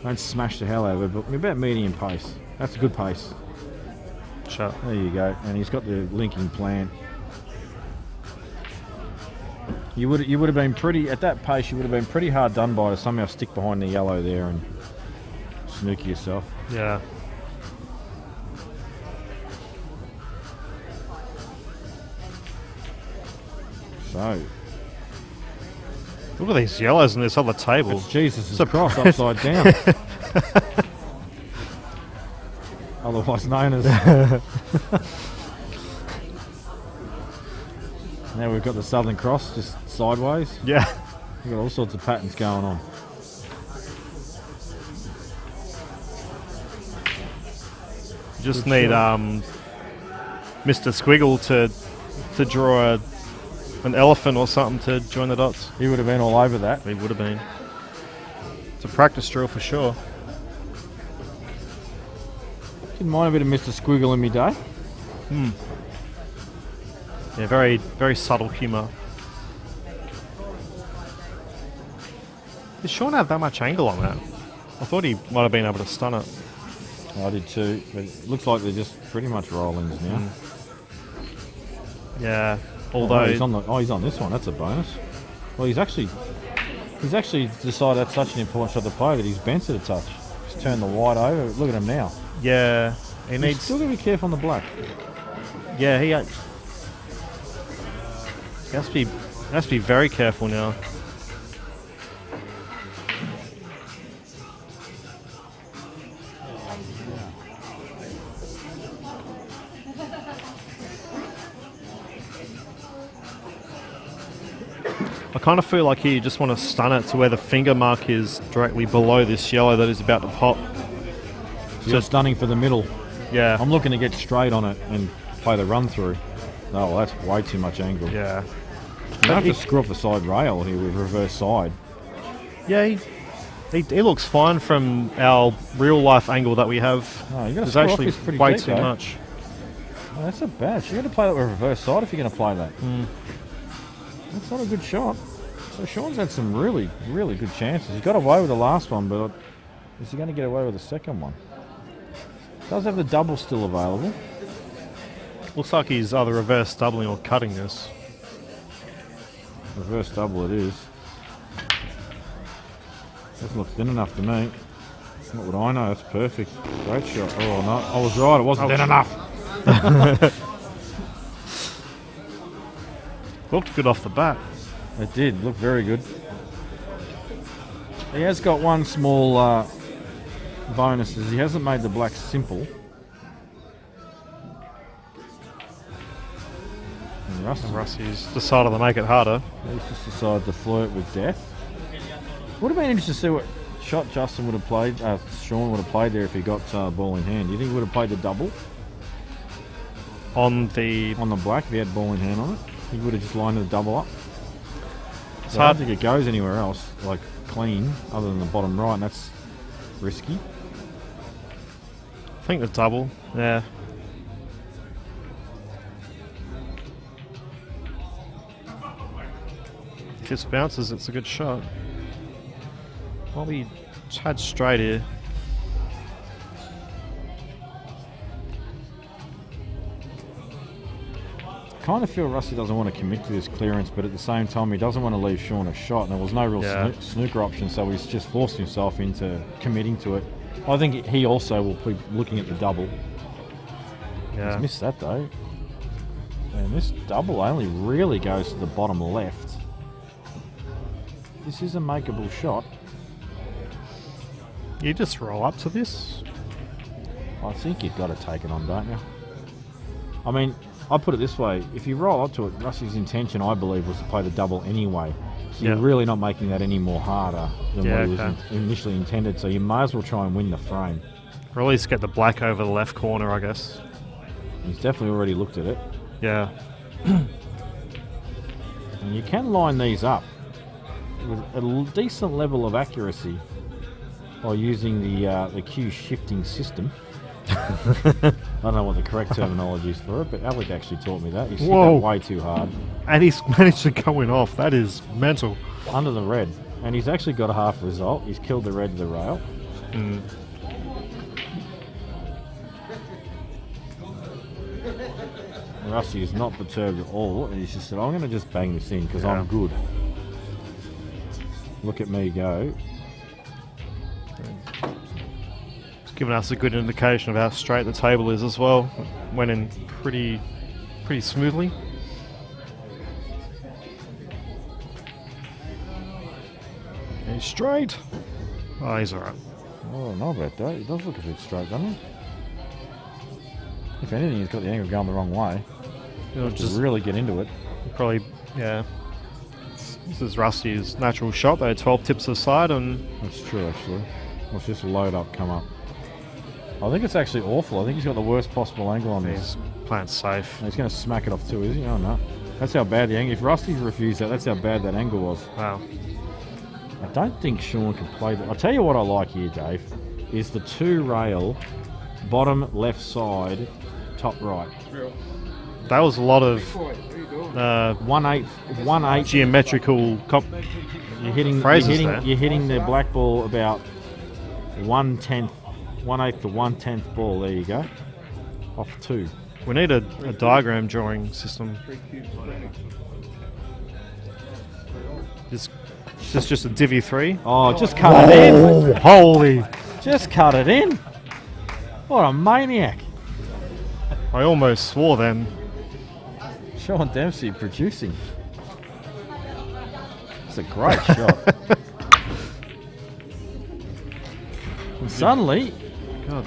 Don't smash the hell out of it, but about medium pace. That's a good pace. Shut. There you go. And he's got the linking plant. You would have been pretty, at that pace, you would have been pretty hard done by to somehow stick behind the yellow there and snooker yourself. Yeah. So, Look at these yellows in this other table. it's Jesus' a cross press. upside down. Otherwise known as... Now we've got the Southern Cross just sideways. Yeah. We've got all sorts of patterns going on. You just Good need shot. Mr. Squiggle to draw an elephant or something to join the dots. He would have been all over that. He would have been. It's a practice drill for sure. Didn't mind a bit of Mr. Squiggle in me day. Yeah, very, very subtle humour. Did Sean have that much angle on that? I thought he might have been able to stun it. I did too, but it looks like they're just pretty much roll-ins now. Yeah, Oh, although... he's on this one. That's a bonus. Well, he's actually decided that's such an important shot to play that he's bent it a touch. He's turned the white over. Look at him now. yeah, he He's needs... still got to be careful on the black. Yeah, he has to be very careful now. I kind of feel like here you just want to stun it to where the finger mark is directly below this yellow that is about to pop. So you're stunning for the middle. Yeah, I'm looking to get straight on it and play the run through. Oh, well, that's way too much angle. yeah. You don't have to screw off the side rail here with reverse side. Yeah, he looks fine from our real life angle that we have. Oh, you got to There's screw off actually this pretty way deep, too though. much. Oh, that's not bad. You got to play that with reverse side if you're going to play that. That's not a good shot. So Sean's had some really, really good chances. He got away with the last one, but is he going to get away with the second one? Does have the double still available. Looks like he's either reverse doubling or cutting this. Reverse double it is. Doesn't look thin enough to me. What would I know? That's perfect. Great shot. Oh, no. I was right. It wasn't thin enough. Looked good off the bat. It did. Look very good. He has got one small bonus. Is he hasn't made the black simple. And Rusty's decided to make it harder. He's just decided to flirt with death. Would have been interesting to see what shot Justin would have played, Sean would have played there if he got ball in hand. Do you think he would have played the double On the... on the black if he had ball in hand on it? He would have just lined the double up. It's So I don't hard. think it goes anywhere else, like clean, other than the bottom right, and that's risky. I think the double, yeah. If this bounces, it's a good shot. Probably had straight here. Kind of feel Rusty doesn't want to commit to this clearance, but at the same time he doesn't want to leave Sean a shot, and there was no real Yeah. snooker option, so he's just forced himself into committing to it. I think he also will be looking at the double. Yeah. He's missed that though. And this double only really goes to the bottom left. This is a makeable shot. You just roll up to this. I think you've got to take it on, don't you? I mean, I put it this way. If you roll up to it, Rusty's intention, I believe, was to play the double anyway. So you're Yeah. really not making that any more harder than Yeah, what he was okay. initially intended. So you may as well try and win the frame. Or at least get the black over the left corner, I guess. He's definitely already looked at it. Yeah. And you can line these up. with a decent level of accuracy by using the cue shifting system. I don't know what the correct terminology is for it, but Alec actually taught me that. He's hit that way too hard. And he's managed to go in off. That is mental. Under the red. And he's actually got a half result. He's killed the red to the rail. Rusty is not perturbed at all, and he's just said, I'm going to just bang this in because I'm good. Look at me go. It's given us a good indication of how straight the table is as well. Went in pretty smoothly. He's straight. Oh, he's alright. Oh, not bad though. He does look a bit straight, doesn't he? If anything, he's got the angle going the wrong way. He'll just really get into it. Probably, yeah. This is Rusty's natural shot. They had 12 tips aside, and that's true actually. Let's just load up, come up. I think it's actually awful. I think he's got the worst possible angle on this. He's playing safe. And he's going to smack it off too, is he? Oh no. That's how bad the angle. If Rusty refused that, that's how bad that angle was. Wow. I don't think Sean can play that. I'll tell you what I like here, Dave, is the 2-rail, bottom left side, top right. That was a lot of 1/8 geometrical phrases you're hitting the black ball about 1/8 to 1/10 ball. There you go. Off 2. We need a diagram drawing system. Is this just a divvy 3? Oh, just cut it in. Holy! Just cut it in. What a maniac. I almost swore then. Sean Dempsey producing. It's a great shot. And suddenly, God.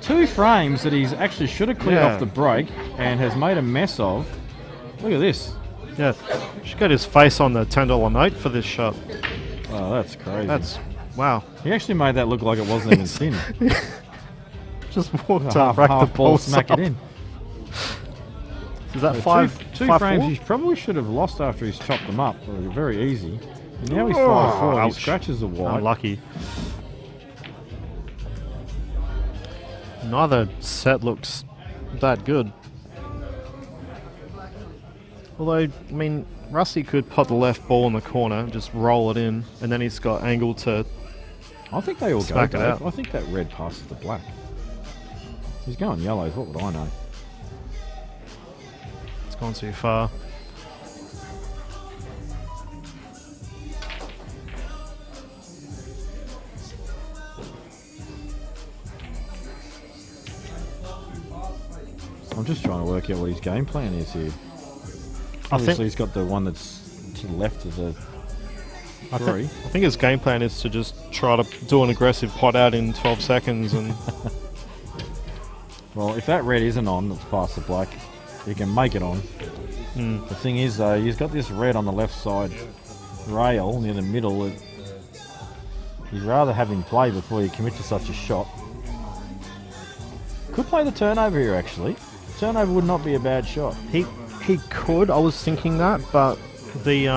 2 frames that he's actually should have cleared off the break and has made a mess of. Look at this. Yeah, should get his face on the $10 note for this shot. Oh, that's crazy. That's wow. He actually made that look like it wasn't even thin. Just walked up, racked the ball, smack it in. Is that So five? Two five frames four? he probably should have lost after he's chopped them up. They were very easy. And now he's Oh, 5-4. He ouch. scratches the white. Unlucky. Neither set looks that good. Although, I mean, Rusty could put the left ball in the corner, just roll it in, and then he's got angle to. I think they all go, Smack it Dave. out. I think that red passes the black. He's going yellows. What would I know? It's gone too far. I'm just trying to work out what his game plan is here. I Obviously, think he's got the one that's to the left of the three. I think his game plan is to just try to do an aggressive pot out in 12 seconds and. Well, if that red isn't on, that's past the black, he can make it on. The thing is, though, he's got this red on the left side rail near the middle. You'd rather have him play before you commit to such a shot. Could play the turnover here, actually. Turnover would not be a bad shot. He could. I was thinking that, but the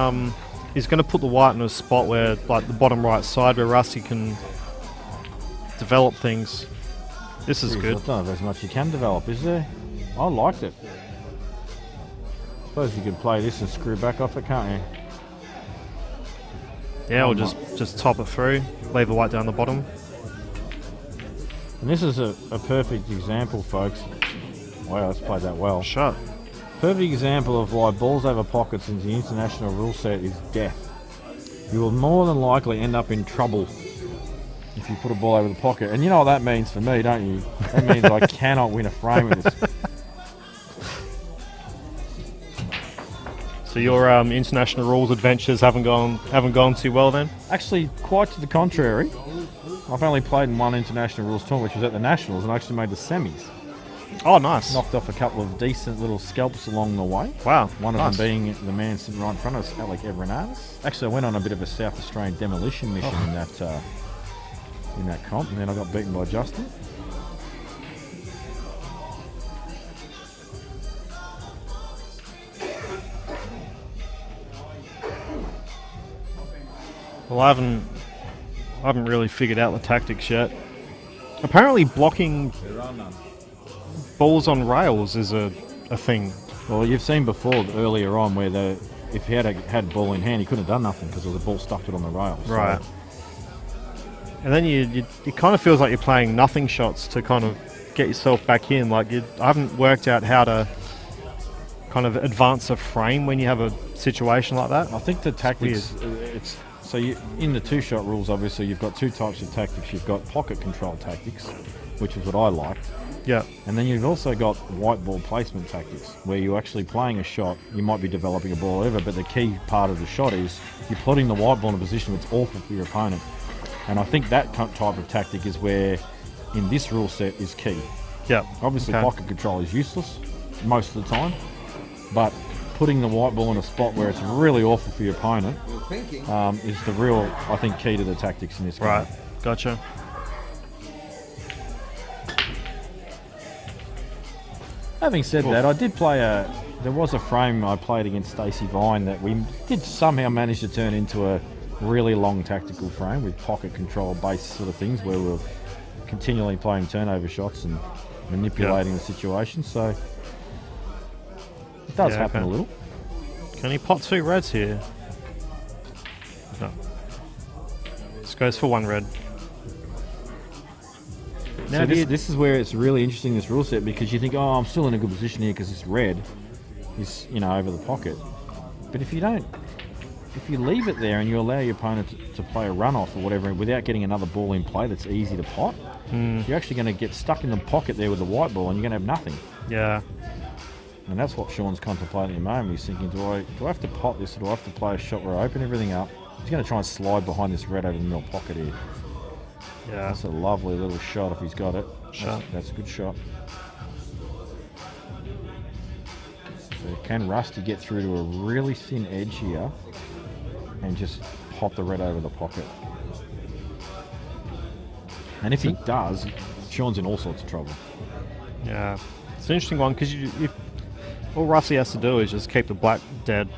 he's going to put the white in a spot where, like, the bottom right side, where Rusty can develop things. This is Jeez, good. I don't know if there's much you can develop, is there? I liked it. Suppose you could play this and screw back off it, can't you? Yeah, or just top it through, leave the white down the bottom. And this is a perfect example, folks. Wow, let's play that well. Shot. Perfect example of why balls over pockets in the international rule set is death. You will more than likely end up in trouble if you put a ball over the pocket. And you know what that means for me, don't you? That means I cannot win a frame with this. So your international rules adventures haven't gone too well then? Actually, quite to the contrary. I've only played in one international rules tournament, which was at the Nationals, and I actually made the semis. Oh, nice. Knocked off a couple of decent little scalps along the way. Wow. One nice. of them being the man sitting right in front of us, Alec Everinatis. Actually, I went on a bit of a South Australian demolition mission in that comp, and then I got beaten by Justin. Well, I haven't really figured out the tactics yet. Apparently, blocking There are none. balls on rails is a thing. Well, you've seen before earlier on where if he had ball in hand, he couldn't have done nothing because there was a ball stuck to it on the rail. So Right. And then it kind of feels like you're playing nothing shots to kind of get yourself back in. Like I haven't worked out how to kind of advance a frame when you have a situation like that. I think the tactics, so in the two-shot rules, obviously, you've got two types of tactics. You've got pocket control tactics, which is what I liked. Yeah. And then you've also got white ball placement tactics, where you're actually playing a shot. You might be developing a ball over, but the key part of the shot is you're putting the white ball in a position that's awful for your opponent. And I think that type of tactic is where, in this rule set, is key. Yeah. Obviously, Okay. pocket control is useless most of the time, but putting the white ball in a spot where it's really awful for your opponent is the real, I think, key to the tactics in this game. Right. Gotcha. Having said that, I did play there was a frame I played against Stacey Vine that we did somehow manage to turn into a really long tactical frame with pocket control based sort of things where we were continually playing turnover shots and manipulating the situation. So it does happen okay. a little. Can he pot 2 reds here? No. This goes for 1 red. So this is where it's really interesting, this rule set, because you think, oh, I'm still in a good position here because this red is, over the pocket. But if you leave it there and you allow your opponent to play a runoff or whatever without getting another ball in play that's easy to pot, you're actually going to get stuck in the pocket there with the white ball and you're going to have nothing. Yeah. And that's what Sean's contemplating at the moment. He's thinking, do I have to pot this, or do I have to play a shot where I open everything up? He's going to try and slide behind this red over the middle pocket here. Yeah. That's a lovely little shot if he's got it. That's a good shot. So can Rusty get through to a really thin edge here and just pot the red over the pocket? And if he does, Sean's in all sorts of trouble. Yeah. It's an interesting one because all Rusty has to do is just keep the black dead.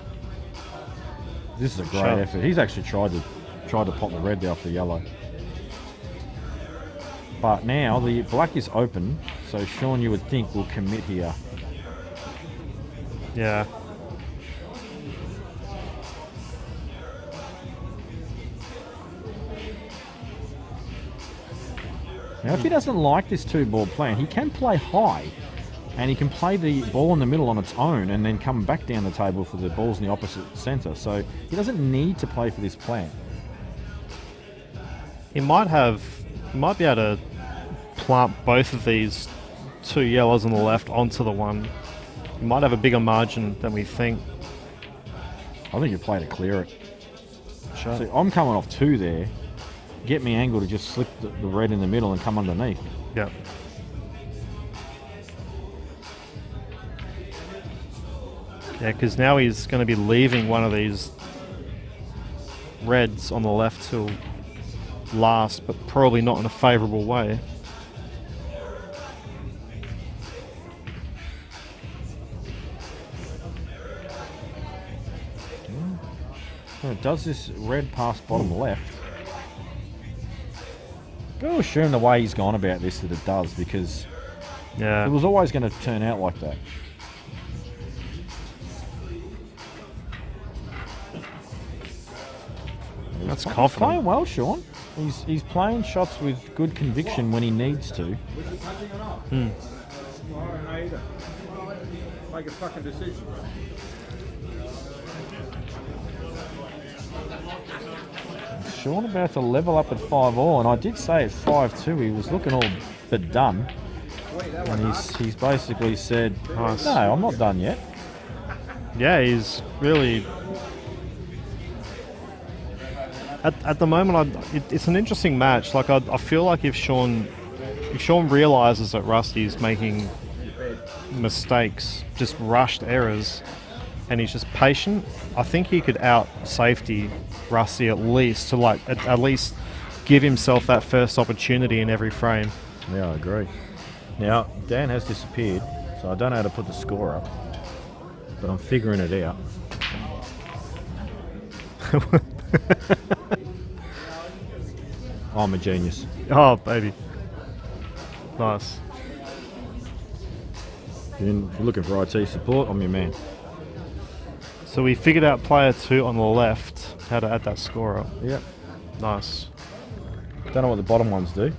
This is a great effort. He's actually tried to pot the red there off the yellow. But now the black is open, so Sean, you would think, will commit here. Yeah. Now, if he doesn't like this two-ball plan, he can play high, and he can play the ball in the middle on its own and then come back down the table for the balls in the opposite centre. So he doesn't need to play for this plan. He might be able to plant both of these 2 yellows on the left onto the one. He might have a bigger margin than we think. I think you play to clear it. Sure. So I'm coming off 2 there. Get me angle to just slip the red in the middle and come underneath. Yep. Yeah, because now he's going to be leaving one of these reds on the left till last, but probably not in a favourable way. So it does this red pass bottom left. Go assume the way he's gone about this that it does, because Yeah. it was always going to turn out like that. That's He's confident. playing well, Sean. He's playing shots with good conviction when he needs to. Make a fucking decision. Sean about to level up at 5-all, and I did say at 5-2 he was looking all but done. And he's basically said, Nice. no, I'm not done yet. Yeah, he's really... At the moment, it's an interesting match. Like I feel like if Sean realizes that Rusty's making mistakes, just rushed errors, and he's just patient, I think he could out safety Rusty at least to at least give himself that first opportunity in every frame. Yeah, I agree. Now, Dan has disappeared, so I don't know how to put the score up, but I'm figuring it out. I'm a genius. Oh, baby. Nice. If you're looking for IT support, I'm your man. So we figured out player 2 on the left, how to add that scorer. Yep. Nice. Don't know what the bottom ones do.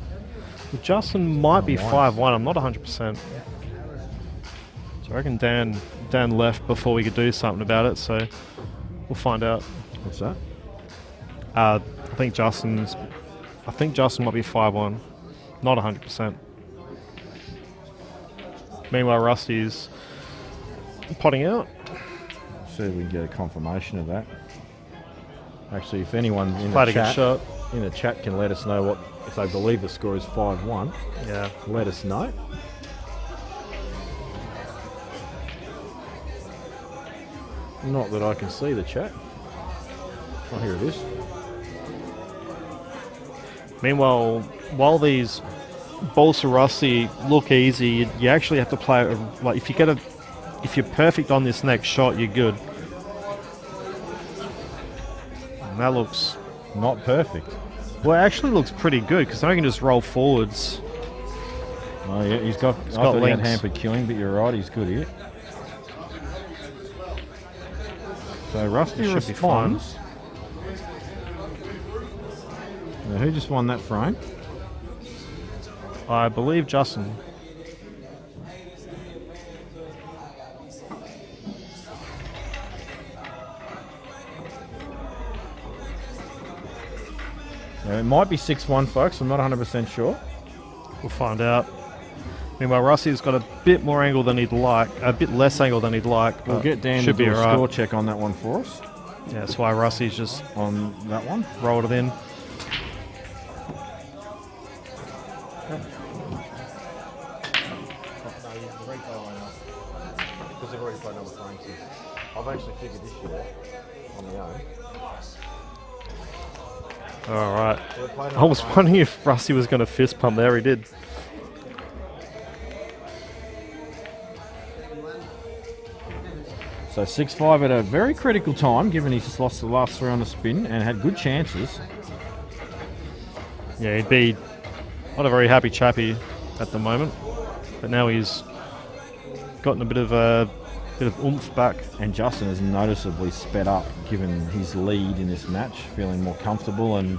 Well, Justin might be nice. 5-1. I'm not 100%. So I reckon Dan left before we could do something about it, so we'll find out. What's that? I think Justin might be 5-1. Not 100%. Meanwhile, Rusty's potting out. See if we can get a confirmation of that. Actually, if anyone in Played the a good chat shot. can let us know if they believe the score is 5-1. Yeah. Let us know. Not that I can see the chat. Oh, here it is. Meanwhile, while these balls to Rusty look easy, you actually have to play like if you're perfect on this next shot, you're good. And that looks Not perfect. well. It actually looks pretty good because I can just roll forwards. Oh yeah, he's got. I got thought he had links. hampered killing, but you're right. He's good here. So Rusty Should be fine. responds. Now, who just won that frame? I believe Justin. Now, it might be 6-1, folks. I'm not 100% sure. We'll find out. Meanwhile, Rusty's got a bit more angle than he'd like, a bit less angle than he'd like. We'll but get Dan to should be do a alright. score check on that one for us. Yeah, that's why Rusty's just On that one. rolled it in. Because they've already played another frame since. I've actually figured this shit out on my own. All right. So they played I was another frame. wondering if Rusty was going to fist pump there. He did. So 6-5 at a very critical time, given he's just lost the last three on the spin and had good chances. Yeah, he'd be not a very happy chappy at the moment, but now he's gotten a bit of oomph back. And Justin has noticeably sped up, given his lead in this match, feeling more comfortable and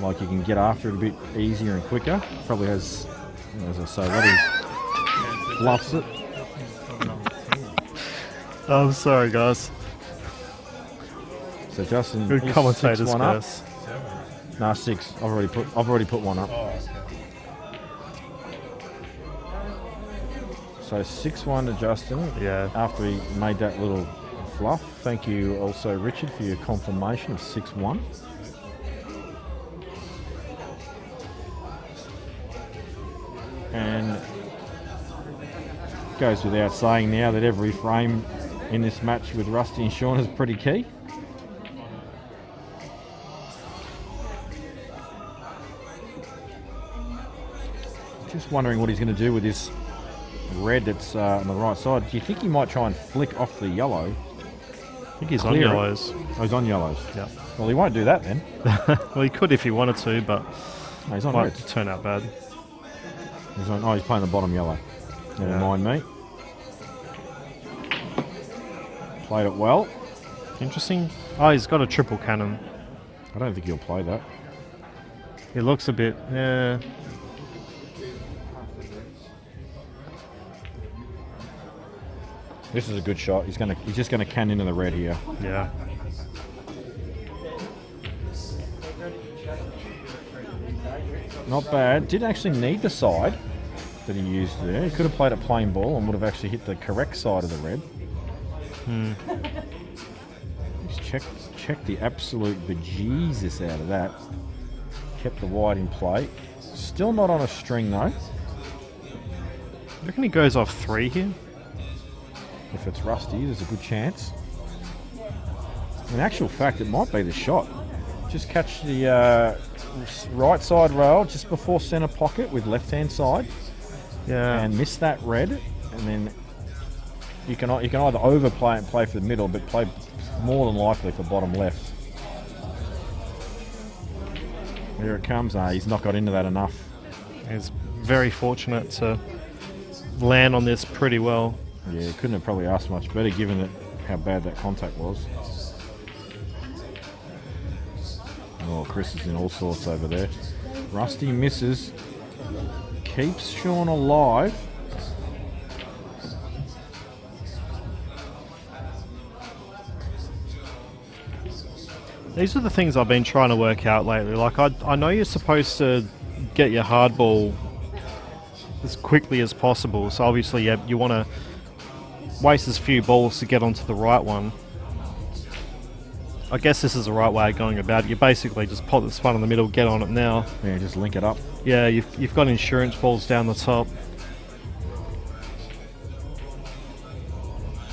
like he can get after it a bit easier and quicker. Probably has, as I say, that he fluffs it. I'm sorry, guys. So Justin, Good is commentators 6-1 up. first. Nah, 6. I've already put one up. So 6-1 to Justin. Yeah. After he made that little fluff. Thank you also, Richard, for your confirmation of 6-1. And goes without saying now that every frame in this match with Rusty and Sean is pretty key. Just wondering what he's going to do with this red that's on the right side. Do you think he might try and flick off the yellow? I think he's on Clear it. yellows. Oh, he's on yellows. Yeah. Well, he won't do that then. Well, he could if he wanted to, but No, he's on might red. turn out bad. He's playing the bottom yellow. Never Yeah. mind me. Played it well. Interesting. Oh, he's got a triple cannon. I don't think he'll play that. He looks a bit. Yeah. This is a good shot. He's just gonna can into the red here. Yeah. Not bad. Didn't actually need the side that he used there. He could have played a plain ball and would have actually hit the correct side of the red. He's checked the absolute bejesus out of that. Kept the wide in play. Still not on a string though. You reckon he goes off 3 here? If it's Rusty, there's a good chance. In actual fact, it might be the shot. Just catch the right side rail just before centre pocket with left hand side Yeah. and miss that red, and then you can either overplay and play for the middle, but play more than likely for bottom left. Here it comes. He's not got into that enough. He's very fortunate to land on this pretty well. Yeah, couldn't have probably asked much better given it how bad that contact was. Oh, Chris is in all sorts over there. Rusty misses. Keeps Sean alive. These are the things I've been trying to work out lately. Like, I know you're supposed to get your hardball as quickly as possible. So obviously, yeah, you want to waste as few balls to get onto the right one. I guess this is the right way of going about it. You basically just pop this one in the middle, get on it now. Yeah, just link it up. Yeah, you've got insurance balls down the top.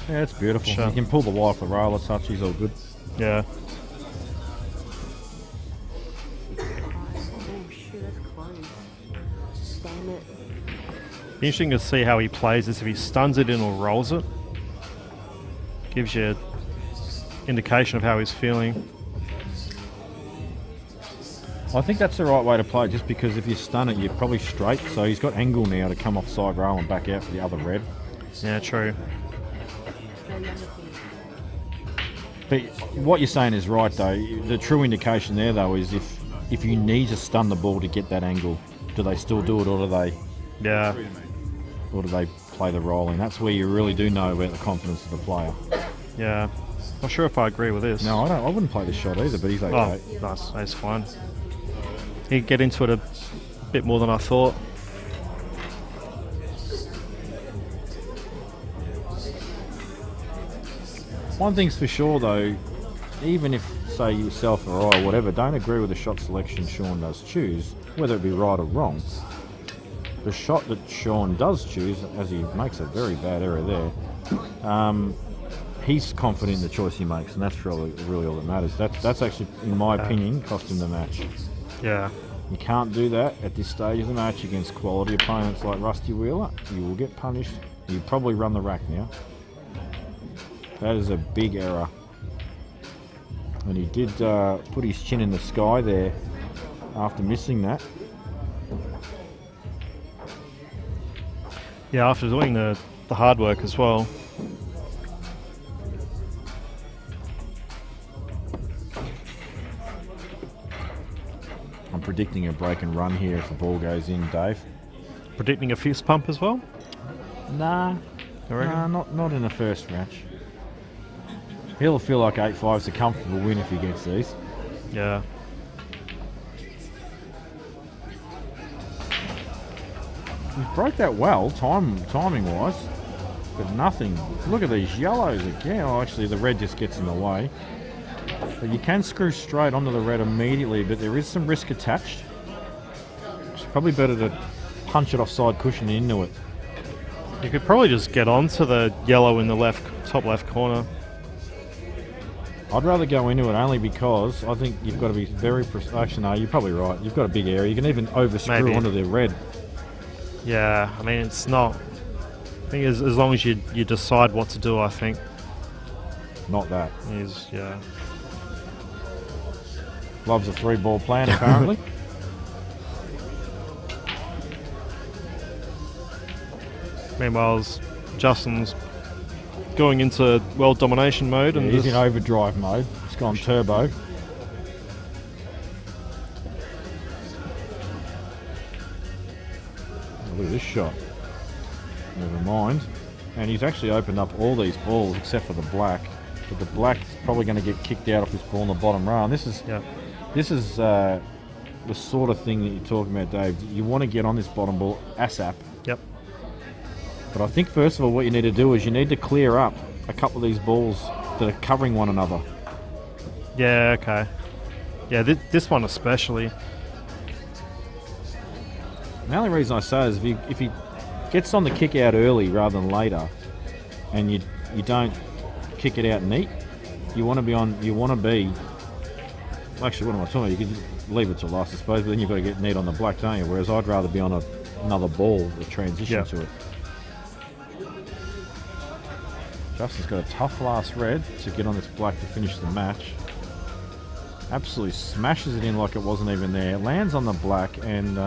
Yeah, it's beautiful. Sure. You can pull the wire off the rail a touch, he's all good. Yeah. Be interesting to see how he plays this, if he stuns it in or rolls it. Gives you indication of how he's feeling. I think that's the right way to play, just because if you stun it, you're probably straight. So he's got angle now to come off side rail and back out for the other red. Yeah, true. But what you're saying is right, though. The true indication there, though, is if you need to stun the ball to get that angle, do they still do it, or do they? Yeah. Or do they play the rolling? That's where you really do know about the confidence of the player. Yeah. Not sure if I agree with this. No, I wouldn't play this shot either, but he's okay. Oh, nice. That's fine. He could get into it a bit more than I thought. One thing's for sure, though, even if, say, yourself or I or whatever, don't agree with the shot selection Sean does choose, whether it be right or wrong, the shot that Sean does choose, as he makes a very bad error there, he's confident in the choice he makes, and that's really all that matters. That's actually, in my opinion, cost him the match. Yeah. You can't do that at this stage of the match against quality opponents like Rusty Wheeler. You will get punished. You probably run the rack now. That is a big error. And he did put his chin in the sky there after missing that. Yeah, after doing the hard work as well. I'm predicting a break and run here if the ball goes in, Dave. Predicting a fist pump as well? Nah, not in the first match. He'll feel like 8-5's a comfortable win if he gets these. Yeah. He broke that well, timing-wise, but nothing. Look at these yellows again. Oh, actually, the red just gets in the way. But you can screw straight onto the red immediately, but there is some risk attached. It's probably better to punch it off side cushion into it. You could probably just get onto the yellow in the top left corner. I'd rather go into it only because I think you've got to be very actually, no, you're probably right. You've got a big area. You can even overscrew onto the red. Yeah, I mean, it's not... I think as long as you decide what to do, I think. Not that. Yeah. Loves a 3-ball plan, apparently. Meanwhile, Justin's going into world domination mode. And he's in overdrive mode. It's gone turbo. Look at this shot. Never mind. And he's actually opened up all these balls except for the black. But the black's probably going to get kicked out of this ball on the bottom rail. And this is the sort of thing that you're talking about, Dave. You want to get on this bottom ball ASAP. Yep. But I think first of all what you need to do is you need to clear up a couple of these balls that are covering one another. Yeah, okay. Yeah, this one especially. The only reason I say is if he gets on the kick out early rather than later, and you don't kick it out neat, you want to be. Actually, what am I talking about? You can leave it to last, I suppose, but then you've got to get neat on the black, don't you? Whereas I'd rather be on another ball that transition to it. Justin's got a tough last red to get on this black to finish the match. Absolutely smashes it in like it wasn't even there. Lands on the black, and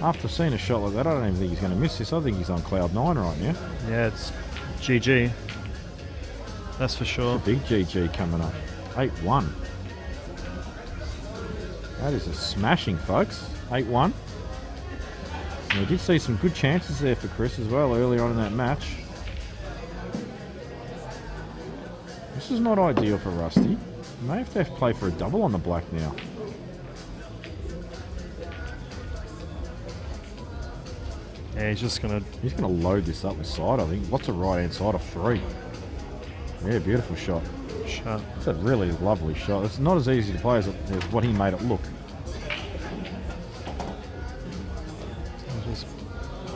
after seeing a shot like that, I don't even think he's going to miss this. I think he's on cloud 9 right now. Yeah, it's GG. That's for sure. Big GG coming up. 8-1. That is a smashing, folks. 8-1. And we did see some good chances there for Chris as well early on in that match. This is not ideal for Rusty. He may have to play for a double on the black now. Yeah, he's gonna load this up the side, I think. Lots of right hand side of 3. Yeah, beautiful shot. It's a really lovely shot. It's not as easy to play as what he made it look.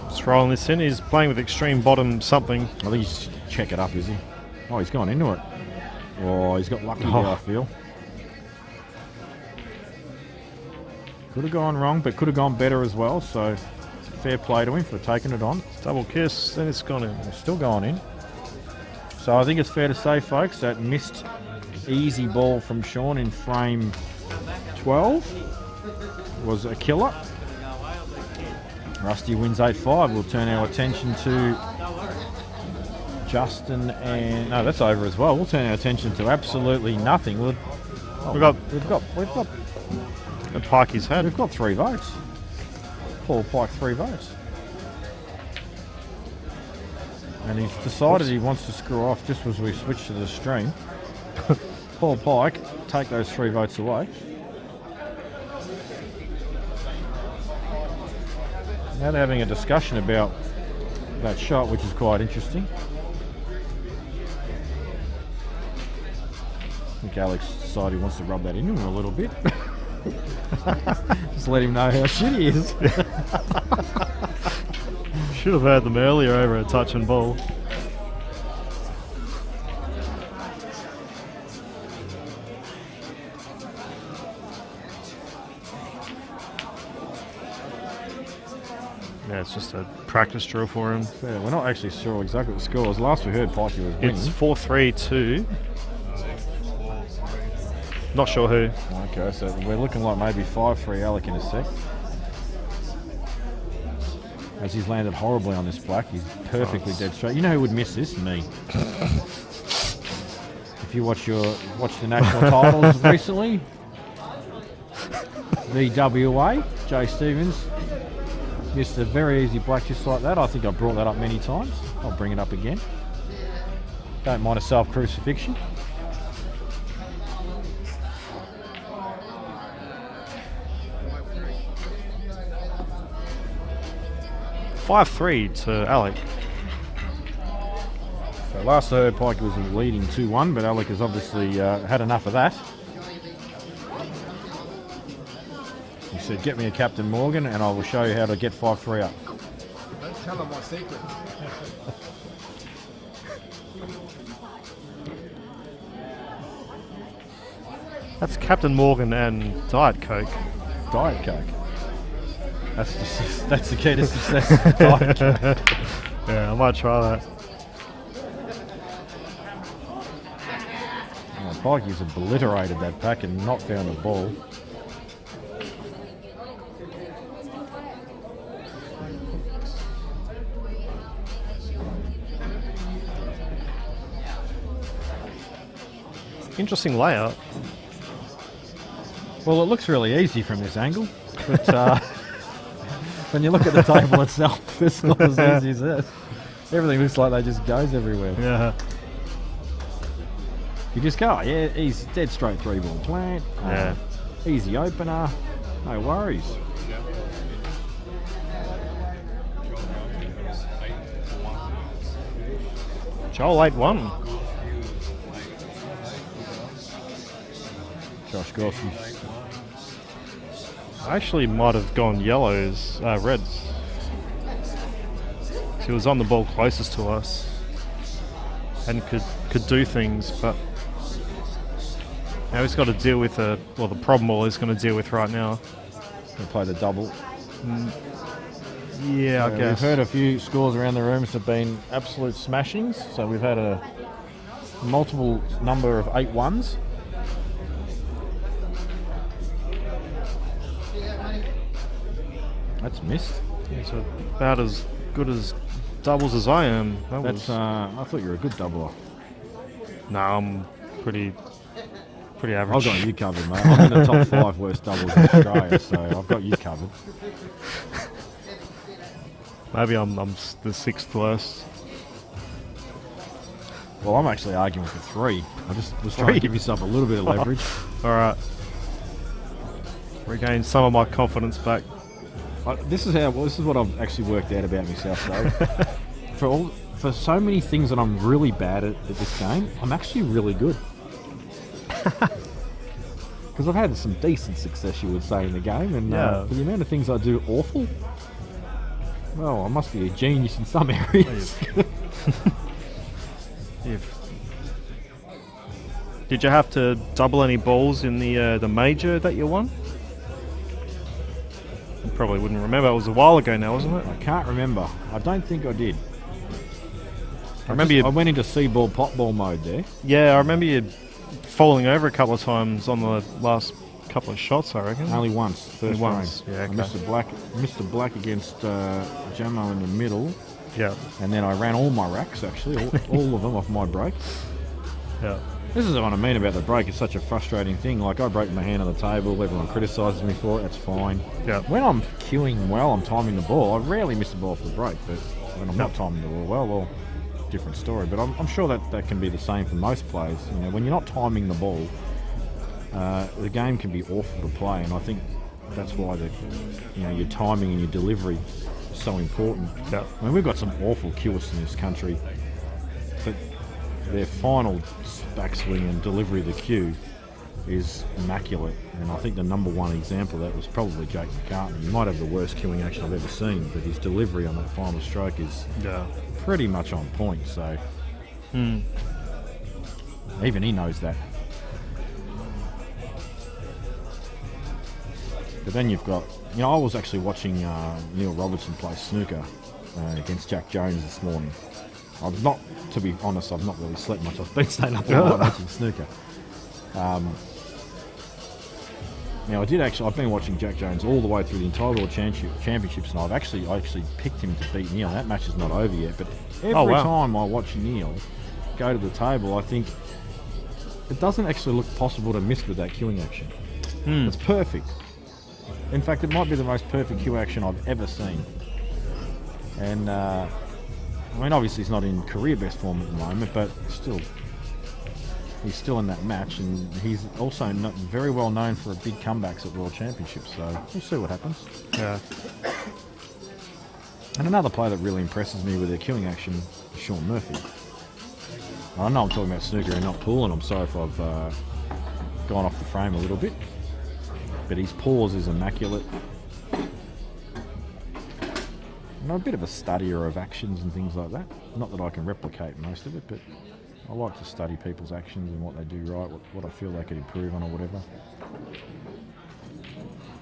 Just rolling this in. He's playing with extreme bottom something. I think he's check it up, is he? Oh, he's gone into it. Oh, he's got lucky there, I feel. Could have gone wrong, but could have gone better as well. So fair play to him for taking it on. Double kiss, then it's gone in. It's still going in. So I think it's fair to say, folks, that missed easy ball from Sean in frame 12 was a killer. Rusty wins 8-5. We'll turn our attention to Justin and... No, that's over as well. We'll turn our attention to absolutely nothing. We've got Pikey's head. We've got 3 votes. Paul Pike 3 votes. And he's decided he wants to screw off just as we switch to the stream. Paul Pike, take those 3 votes away. Now they're having a discussion about that shot, which is quite interesting. I think Alex decided he wants to rub that into him a little bit. Just let him know how shit he is. Should have heard them earlier over a touch and ball. Yeah, it's just a practice drill for him. Yeah, we're not actually sure exactly what the score was. Last we heard, Pikey was winning. It's 4-3-2. Not sure who. Okay, so we're looking like maybe 5-3 Alec in a sec. As he's landed horribly on this black, he's perfectly dead straight. You know who would miss this? Me. If you watch the national titles recently, the WA, Jay Stevens missed a very easy black just like that. I think I've brought that up many times. I'll bring it up again. Don't mind a self-crucifixion. $5-3 to Alec. So last I heard, Pike was leading 2-1, but Alec has obviously had enough of that. He said, get me a Captain Morgan and I will show you how to get 5-3 up. Don't tell him my secret. That's Captain Morgan and Diet Coke. Diet Coke. That's the key to success. Diet Coke. Yeah, I might try that. Oh, Pikey's obliterated that pack and not found a ball. Interesting layout. Well, it looks really easy from this angle, but when you look at the table itself, it's not as easy as this. Everything looks like they just goes everywhere. Yeah. You just go, yeah, he's dead straight 3-ball plant. Yeah. Easy opener, no worries. Joel 8-1. Josh Gossey. I actually might have gone yellows, reds. He was on the ball closest to us and could do things, but now he's got to deal with the problem all he's going to deal with right now. Going to play the double. Yeah, I guess. We've heard a few scores around the rooms have been absolute smashings, so we've had a multiple number of 8-1s. That's missed. He's about as good as doubles as I am. That's. I thought you were a good doubler. No, I'm pretty I've average. got you covered, mate. I'm in the top 5 worst doubles in Australia, so I've got you covered. Maybe I'm the 6th worst. Well, I'm actually arguing for 3. I just was trying to give yourself a little bit of leverage. All right. Regain some of my confidence back. This is what I've actually worked out about myself, though. For so many things that I'm really bad at this game, I'm actually really good. Because I've had some decent success, you would say, in the game, and for the amount of things I do awful, well, I must be a genius in some areas. Did you have to double any balls in the major that you won? You probably wouldn't remember. It was a while ago now, wasn't it? I can't remember. I don't think I did. I remember I went into C-ball, pot ball mode there. Yeah, I remember you falling over a couple of times on the last couple of shots, I reckon. Only once, first once. frame. Yeah, okay. I missed the black against Jamo in the middle. Yeah. And then I ran all my racks, actually, all of them off my break. Yeah. This is what I mean about the break. It's such a frustrating thing. Like, I break my hand on the table. Everyone criticises me for it. That's fine. Yeah. When I'm queuing well, I'm timing the ball. I rarely miss the ball for the break. But when I'm not timing the ball well, different story. But I'm sure that can be the same for most players. You know, when you're not timing the ball, the game can be awful to play. And I think that's why your timing and your delivery is so important. Yeah. I mean, we've got some awful queuists in this country, but their final backswing and delivery of the cue is immaculate. And I think the number one example of that was probably Jake McCartney. He might have the worst queuing action I've ever seen, but his delivery on that final stroke is pretty much on point. So even he knows that. But then you've got, I was actually watching Neil Robertson play snooker against Jack Jones this morning. To be honest, I've not really slept much. I've been staying up all night watching snooker. I've been watching Jack Jones all the way through the entire World Championships, and I actually picked him to beat Neil. That match is not over yet, but every time I watch Neil go to the table, I think it doesn't actually look possible to miss with that queuing action. It's perfect. In fact, it might be the most perfect queue action I've ever seen. And obviously he's not in career best form at the moment, but still, he's still in that match, and he's also very well known for big comebacks at World Championships. So we'll see what happens. Yeah. And another player that really impresses me with their queuing action is Sean Murphy. I know I'm talking about snooker and not pool, and I'm sorry if I've gone off the frame a little bit, but his pause is immaculate. I'm a bit of a studier of actions and things like that. Not that I can replicate most of it, but I like to study people's actions and what they do right, what I feel they could improve on or whatever.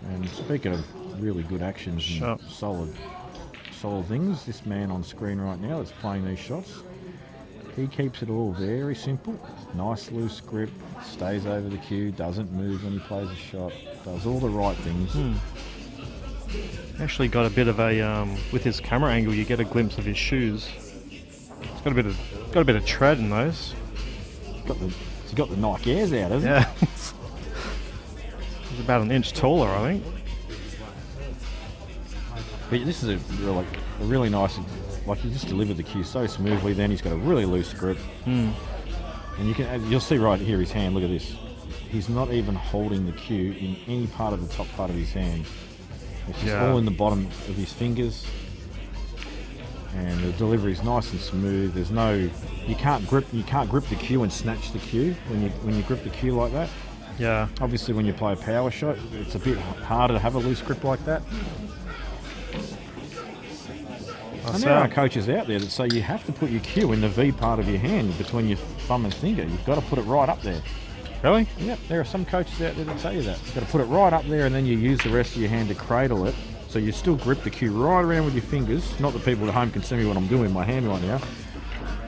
And speaking of really good actions and solid things, this man on screen right now that's playing these shots, he keeps it all very simple. Nice loose grip, stays over the cue, doesn't move when he plays a shot, does all the right things. Actually got a bit of a with his camera angle, you get a glimpse of his shoes. It's got a bit of tread in those. He's got the Nike Airs out, hasn't he? Yeah. He's about an inch taller, I think. But this is a really nice, like, he just delivered the cue so smoothly. Then he's got a really loose grip, and you'll see right here his hand. Look at this. He's not even holding the cue in any part of the top part of his hand. It's just all in the bottom of his fingers, and the delivery is nice and smooth. There's no, you can't grip the cue and snatch the cue when you grip the cue like that. Yeah. Obviously, when you play a power shot, it's a bit harder to have a loose grip like that. And there are coaches out there that say you have to put your cue in the V part of your hand between your thumb and finger. You've got to put it right up there. Really? Yep, there are some coaches out there that tell you that. You've got to put it right up there, and then you use the rest of your hand to cradle it. So you still grip the cue right around with your fingers. Not that people at home can see me what I'm doing with my hand right now.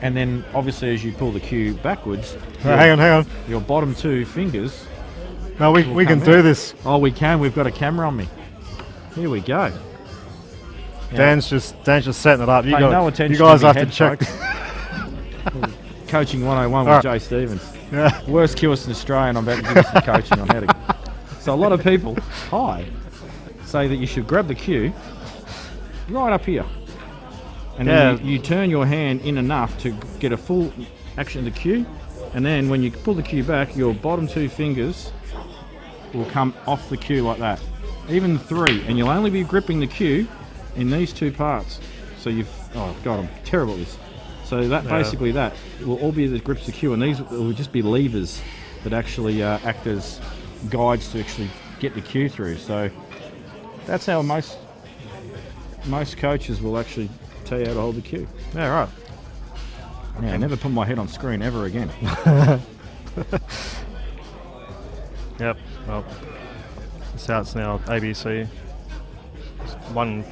And then, obviously, as you pull the cue backwards... hang on. Your bottom two fingers... No, we can do this. Oh, we can. We've got a camera on me. Here we go. Dan's just setting it up. Pay no attention you guys to have me to check. Coaching 101 with Alright. Jay Stevens. Yeah. Worst cue in Australia, and I'm about to give you some coaching on how to. So a lot of people, say that you should grab the cue right up here, and then you turn your hand in enough to get a full action of the cue, and then when you pull the cue back, your bottom 2 fingers will come off the cue like that. Even 3, and you'll only be gripping the cue in these 2 parts. So oh god, I'm terrible at this. So that basically that will all be the grips the cue, and these will just be levers that actually act as guides to actually get the cue through. So that's how most coaches will actually tell you how to hold the cue. Yeah, right. Yeah, I never put my head on screen ever again. Yep. Well, that's how it's now. ABC. Just one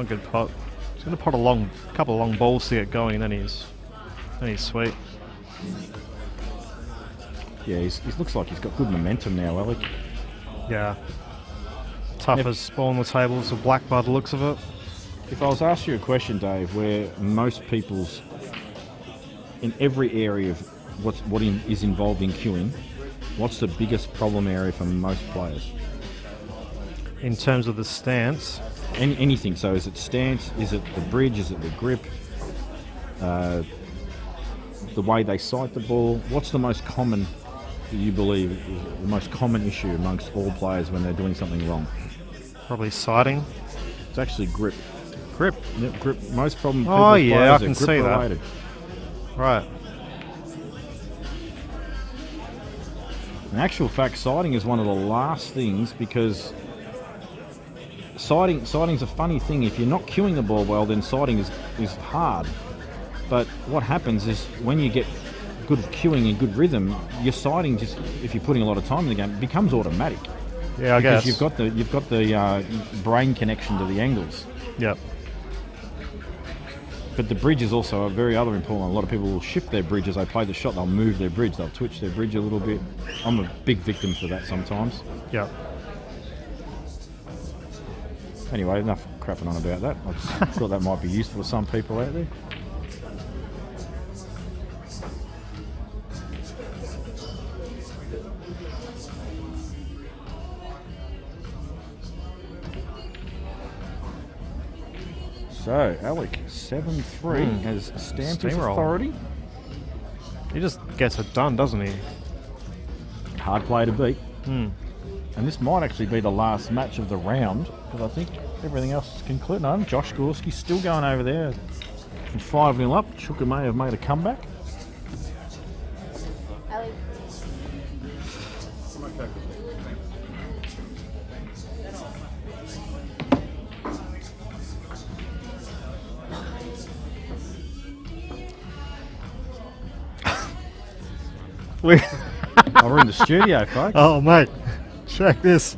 good pot. He's going to pot a couple of long balls to get going, and then he's sweet. Yeah, he looks like he's got good momentum now, Alec. Yeah. Toughest ball on the table is a black by the looks of it. If I was to ask you a question, Dave, where most people's in every area of what is involved in queuing, what's the biggest problem area for most players? In terms of the stance, anything. So is it stance? Is it the bridge? Is it the grip? The way they sight the ball? What's the most common, do you believe, is the most common issue amongst all players when they're doing something wrong? probably sighting. It's actually grip. Grip. Yep, grip. Most problem. Oh yeah, I players can are see grip that. related. Right. In actual fact, sighting is one of the last things, because sighting's a funny thing. If you're not cueing the ball well, then sighting is hard. But what happens is when you get good cueing and good rhythm, your sighting, just if you're putting a lot of time in the game, becomes automatic. Yeah, I guess. Because you've got the brain connection to the angles. Yep. But the bridge is also a very other important. A lot of people will shift their bridge as they play the shot. They'll move their bridge. They'll twitch their bridge a little bit. I'm a big victim for that sometimes. Yep. Anyway, enough crapping on about that. I just thought that might be useful to some people out there. So, Alec, 7-3 has stamped his Steamroll. authority. He just gets it done, doesn't he? Hard play to beat. And this might actually be the last match of the round, because I think everything else is concluded. No, Josh Gorski's still going over there from 5-0 up. Chuka may have made a comeback. Ellie. We Oh, we're in the studio, folks. oh, mate, check this.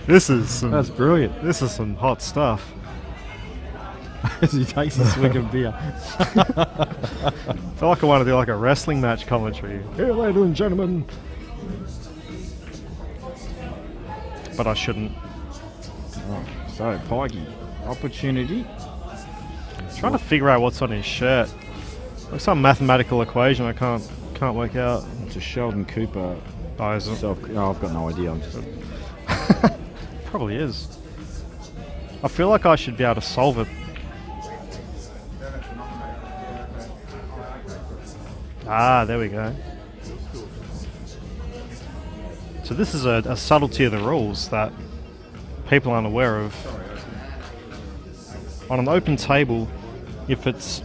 This is some. That's brilliant. This is some hot stuff. As he takes a swig of beer. I feel like I want to do like a wrestling match commentary. Here, ladies and gentlemen. But I shouldn't. So, Pikey, opportunity. Trying to figure out what's on his shirt. Like some mathematical equation I can't work out. It's a Sheldon Cooper. Oh, is it? I've got no idea. I'm just. Probably is. I feel like I should be able to solve it. Ah, there we go. So this is a subtlety of the rules that people aren't aware of. On an open table, if it's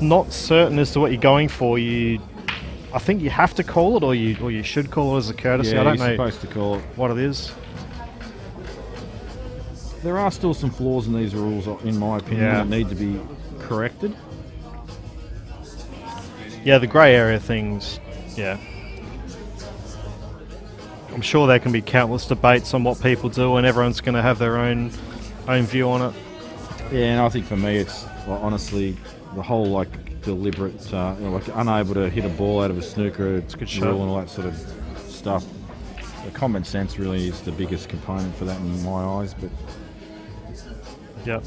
not certain as to what you're going for, I think you have to call it, or you should call it as a courtesy. Yeah, I don't you're know supposed to call it. what it is. There are still some flaws in these rules, in my opinion, Yeah. that need to be corrected. Yeah, the grey area things, yeah. I'm sure there can be countless debates on what people do, and everyone's going to have their own view on it. Yeah, and I think for me, it's honestly the whole deliberate, unable to hit a ball out of a snooker, a good rule shot. and all that sort of stuff. The common sense really is the biggest component for that in my eyes, but Yep.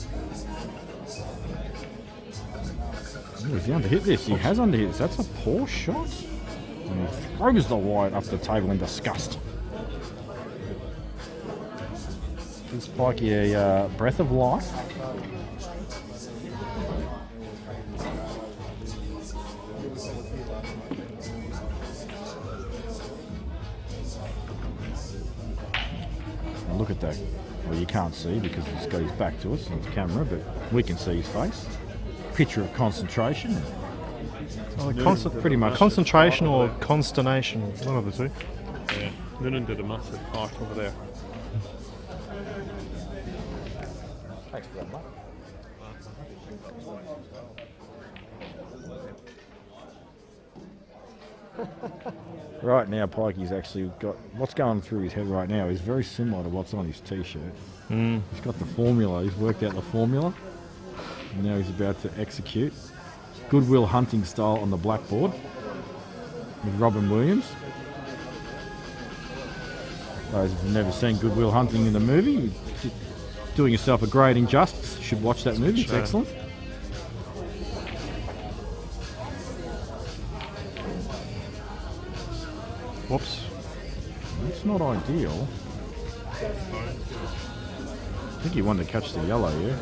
oh, has he underhit this? He has underhit this. That's a poor shot. And he throws the wide up the table in disgust. Gives Pikey a breath of life. And look at that. Well, you can't see because he's got his back to us on the camera, but we can see his face. Picture of concentration. Pretty much. Concentration or consternation, one of the two. Yeah. Noonan did a massive fight over there. Thanks for that, mate. Right now, Pikey's actually got what's going through his head right now is very similar to what's on his t-shirt. He's got the formula. He's worked out the formula. And now he's about to execute. Goodwill Hunting style on the blackboard with Robin Williams. Those who've never seen Goodwill Hunting in the movie, you're doing yourself a great injustice. You should watch that movie. It's excellent. Whoops. That's not ideal. I think he wanted to catch the yellow here.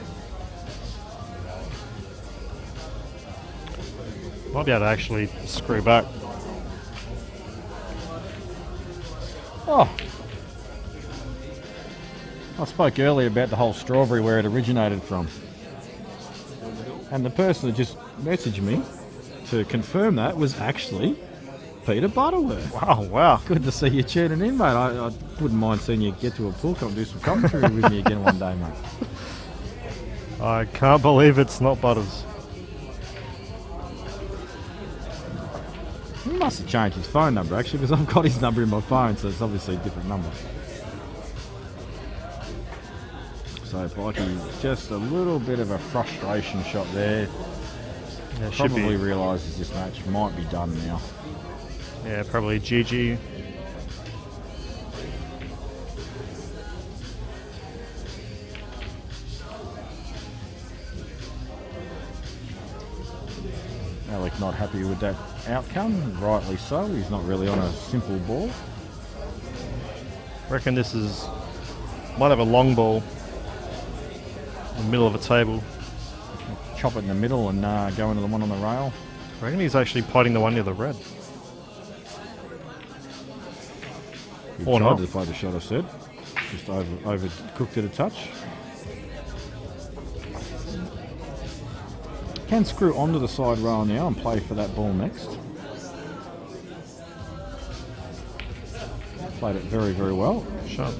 Might be able to actually screw back. Oh! I spoke earlier about the whole strawberry, where it originated from. And the person that just messaged me to confirm that was actually Peter Butterworth. Wow. Good to see you tuning in, mate. I wouldn't mind seeing you get to a pool comp and do some commentary with me again one day, mate. I can't believe it's not Butters. He must have changed his phone number, actually, because I've got his number in my phone, so it's obviously a different number. So, Pikey, just a little bit of a frustration shot there. Yeah, Probably realises this match might be done now. Yeah, probably GG. Alec not happy with that outcome, rightly so. He's not really on a simple ball. Reckon this is might have a long ball in the middle of a table. Chop it in the middle and go into the one on the rail. I reckon he's actually potting the one near the red. He Or tried not. to play the shot, I said. Just overcooked it a touch. Can screw onto the side rail now and play for that ball next. Played it very, very well. Sharp.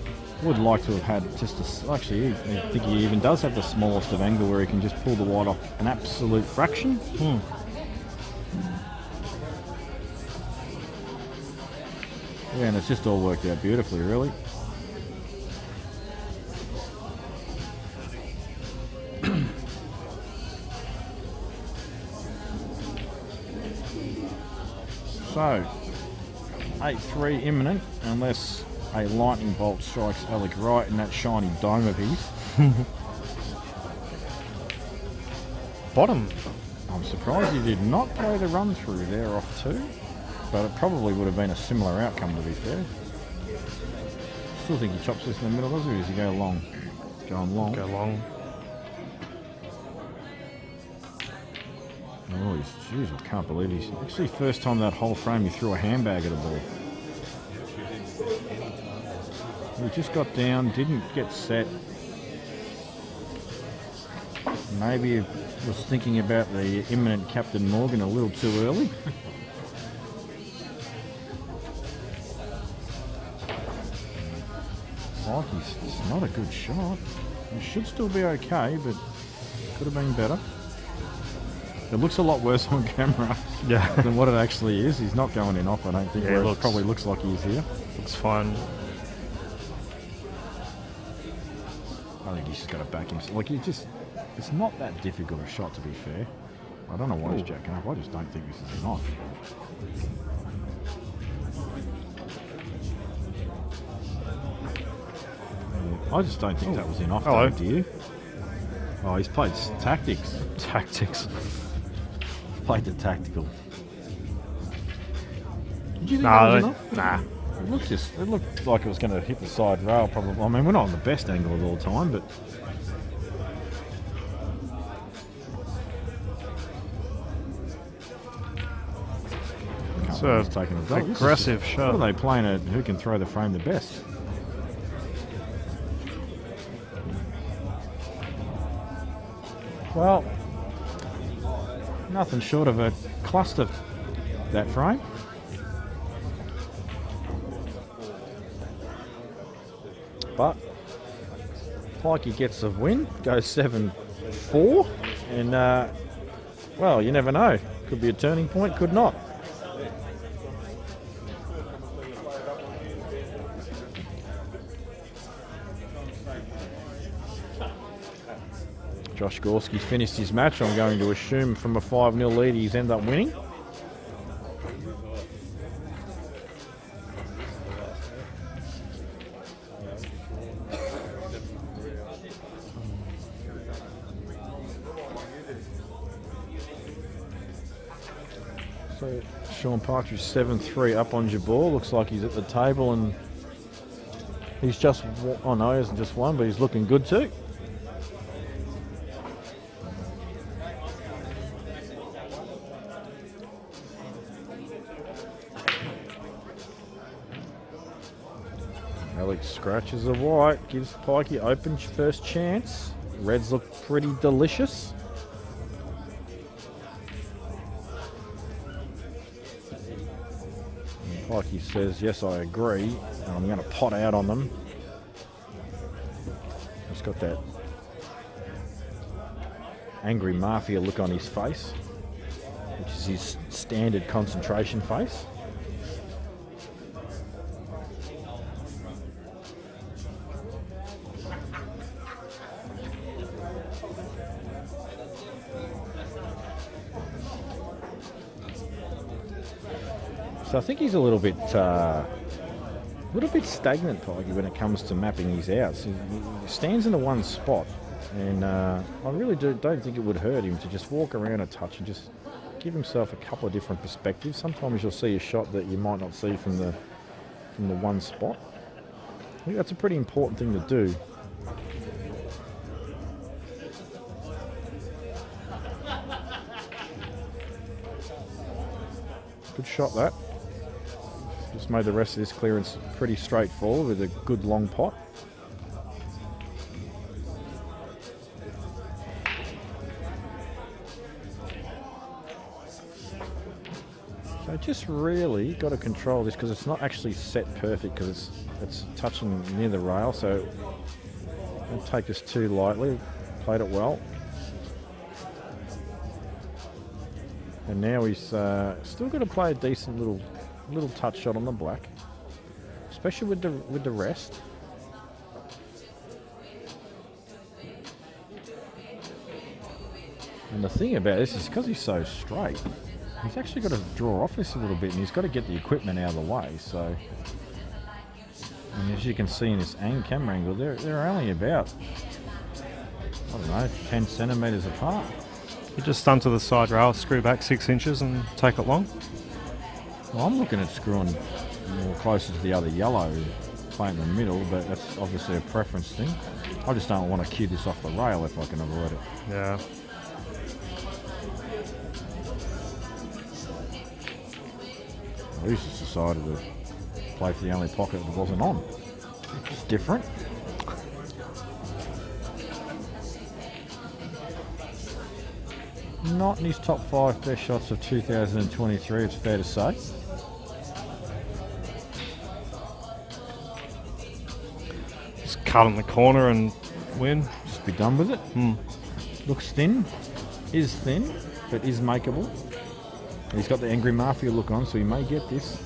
Would like to have had just a... Actually, I think he even does have the smallest of angle where he can just pull the wide off an absolute fraction. Yeah, and it's just all worked out beautifully, really. So, 8-3 imminent, unless a lightning bolt strikes Alec right in that shiny dome of his. Bottom. I'm surprised he did not play the run through there off two, but it probably would have been a similar outcome, to be fair. Still think he chops this in the middle, does he? Or does he go long? Going long. Go long. Oh, jeez, I can't believe he's actually first time that whole frame he threw a handbag at a ball. He just got down, didn't get set. Maybe he was thinking about the imminent Captain Morgan a little too early. Like it's not a good shot. It should still be okay, but could have been better. It looks a lot worse on camera than what it actually is. He's not going in off, I don't think. Yeah, it probably looks like he is here. Looks fine. I think he's just got to back himself. Like, it's not that difficult a shot, to be fair. I don't know why he's jacking up. I just don't think this is enough. I just don't think that was enough, Hello. do you? Oh, he's played tactics. Tactics. Played the tactical. Did you think Nah, that was they- enough? nah. It looked like it was going to hit the side rail, probably. I mean, we're not on the best angle of all time, but... It's a taking a goal. This is aggressive just- shot. What are they playing at who can throw the frame the best? Well, nothing short of a cluster, that frame. But Pikey gets a win, goes 7-4, and well, you never know. Could be a turning point, could not. Josh Gorski finished his match. I'm going to assume from a 5-0 lead he's ended up winning. So Sean Partridge 7-3 up on Jabor. Looks like he's at the table and he's just, oh no, he hasn't just won, but he's looking good too. Alex scratches a white, gives Pikey open first chance. Reds look pretty delicious. And Pikey says, yes, I agree. And I'm going to pot out on them. He's got that angry mafia look on his face, which is his standard concentration face. So I think he's a little bit stagnant, Pikey, when it comes to mapping his outs. He stands in the one spot, and I really don't think it would hurt him to just walk around a touch and just give himself a couple of different perspectives. Sometimes you'll see a shot that you might not see from the one spot. I think that's a pretty important thing to do. Good shot, that. Just made the rest of this clearance pretty straightforward with a good long pot. So just really got to control this because it's not actually set perfect because it's touching near the rail, so don't take this too lightly. Played it well. And now he's still got to play a decent little touch shot on the black, especially with the rest. And the thing about this is because he's so straight, he's actually got to draw off this a little bit, and he's got to get the equipment out of the way. So, and as you can see in this camera angle, they're only about, I don't know, 10 centimeters apart. You just stunt to the side rail, screw back 6 inches and take it long. Well, I'm looking at screwing more closer to the other yellow, playing in the middle, but that's obviously a preference thing. I just don't want to cue this off the rail if I can avoid it. Yeah. Well, he's just decided to play for the only pocket that wasn't on. It's different. Not in his top 5 best shots of 2023, it's fair to say. Just cut in the corner and win. Just be done with it. Looks thin, is thin, but is makeable. He's got the angry mafia look on, so he may get this.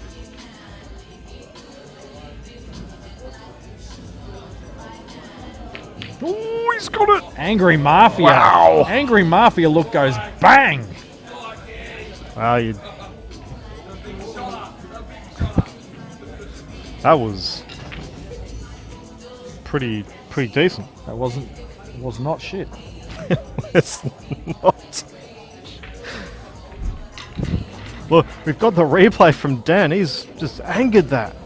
Oh, he's got it! Angry mafia. Wow. Angry mafia look goes bang. Wow, you... That was pretty pretty decent. That was not shit. It's not. Look, we've got the replay from Dan. He's just angered that.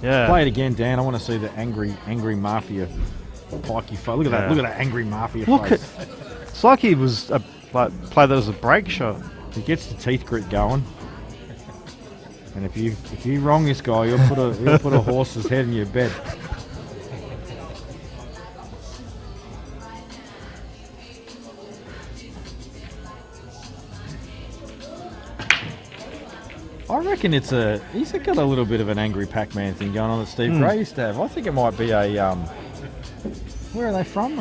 Yeah. Play it again, Dan. I want to see the angry mafia pikey face. Look at that. Yeah. Look at that angry mafia Look face. at. It's like he was play that as a break shot. He gets the teeth grit going. And if you wrong this guy, he'll put a horse's head in your bed. I reckon he's got a little bit of an angry Pac-Man thing going on that Steve Gray used to have. I think it might be a where are they from?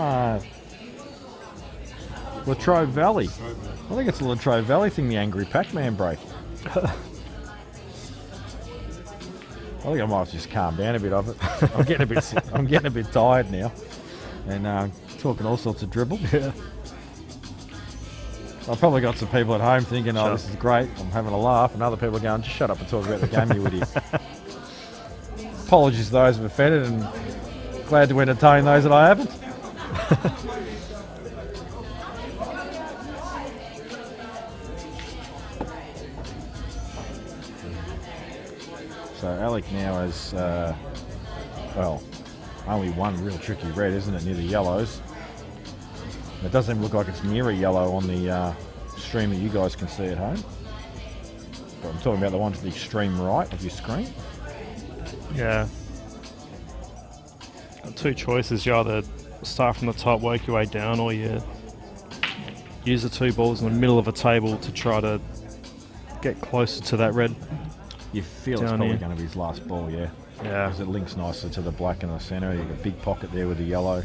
Latrobe Valley. I think it's a Latrobe Valley thing, the angry Pac-Man break. I think I might have just calmed down a bit of it. I'm getting a bit tired now, and talking all sorts of dribble. Yeah. I've probably got some people at home thinking, "Oh, this is great. I'm having a laugh," and other people are going, "Just shut up and talk about the game, you idiot." Apologies to those who've offended, and glad to entertain those that I haven't. So Alec now has, well, only one real tricky red, isn't it, near the yellows. It doesn't even look like it's near a yellow on the stream that you guys can see at home. But I'm talking about the one to the extreme right of your screen. Yeah. Got two choices. You either start from the top, work your way down, or you use the two balls in the middle of a table to try to get closer to that red. You feel it's Down probably here. going to be his last ball, yeah. Yeah. Because it links nicely to the black in the centre. You've got a big pocket there with the yellow.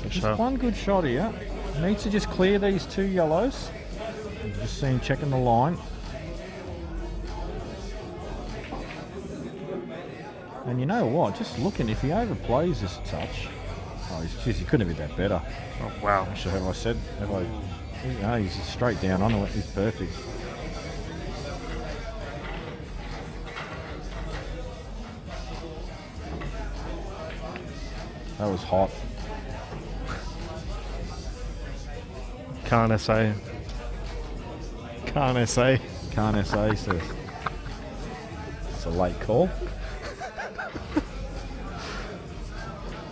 Just Sure. one good shot here. Needs to just clear these two yellows. You just see him checking the line. And you know what? Just looking, if he overplays this touch, geez, he couldn't have been that better. Oh, wow. Actually, have I said? No, he's straight down on it. He's perfect. That was hot. Can't say. Can't say. Can't say, says. It's a late call.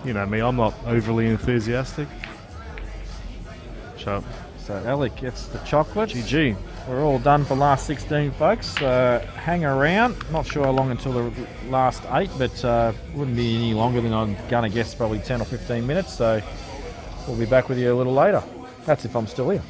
You know me, I'm not overly enthusiastic. Shut up. So Alec gets the chocolate. GG. We're all done for last 16, folks. Hang around. Not sure how long until the last 8, but wouldn't be any longer than I'm going to guess, probably 10 or 15 minutes. So we'll be back with you a little later. That's if I'm still here.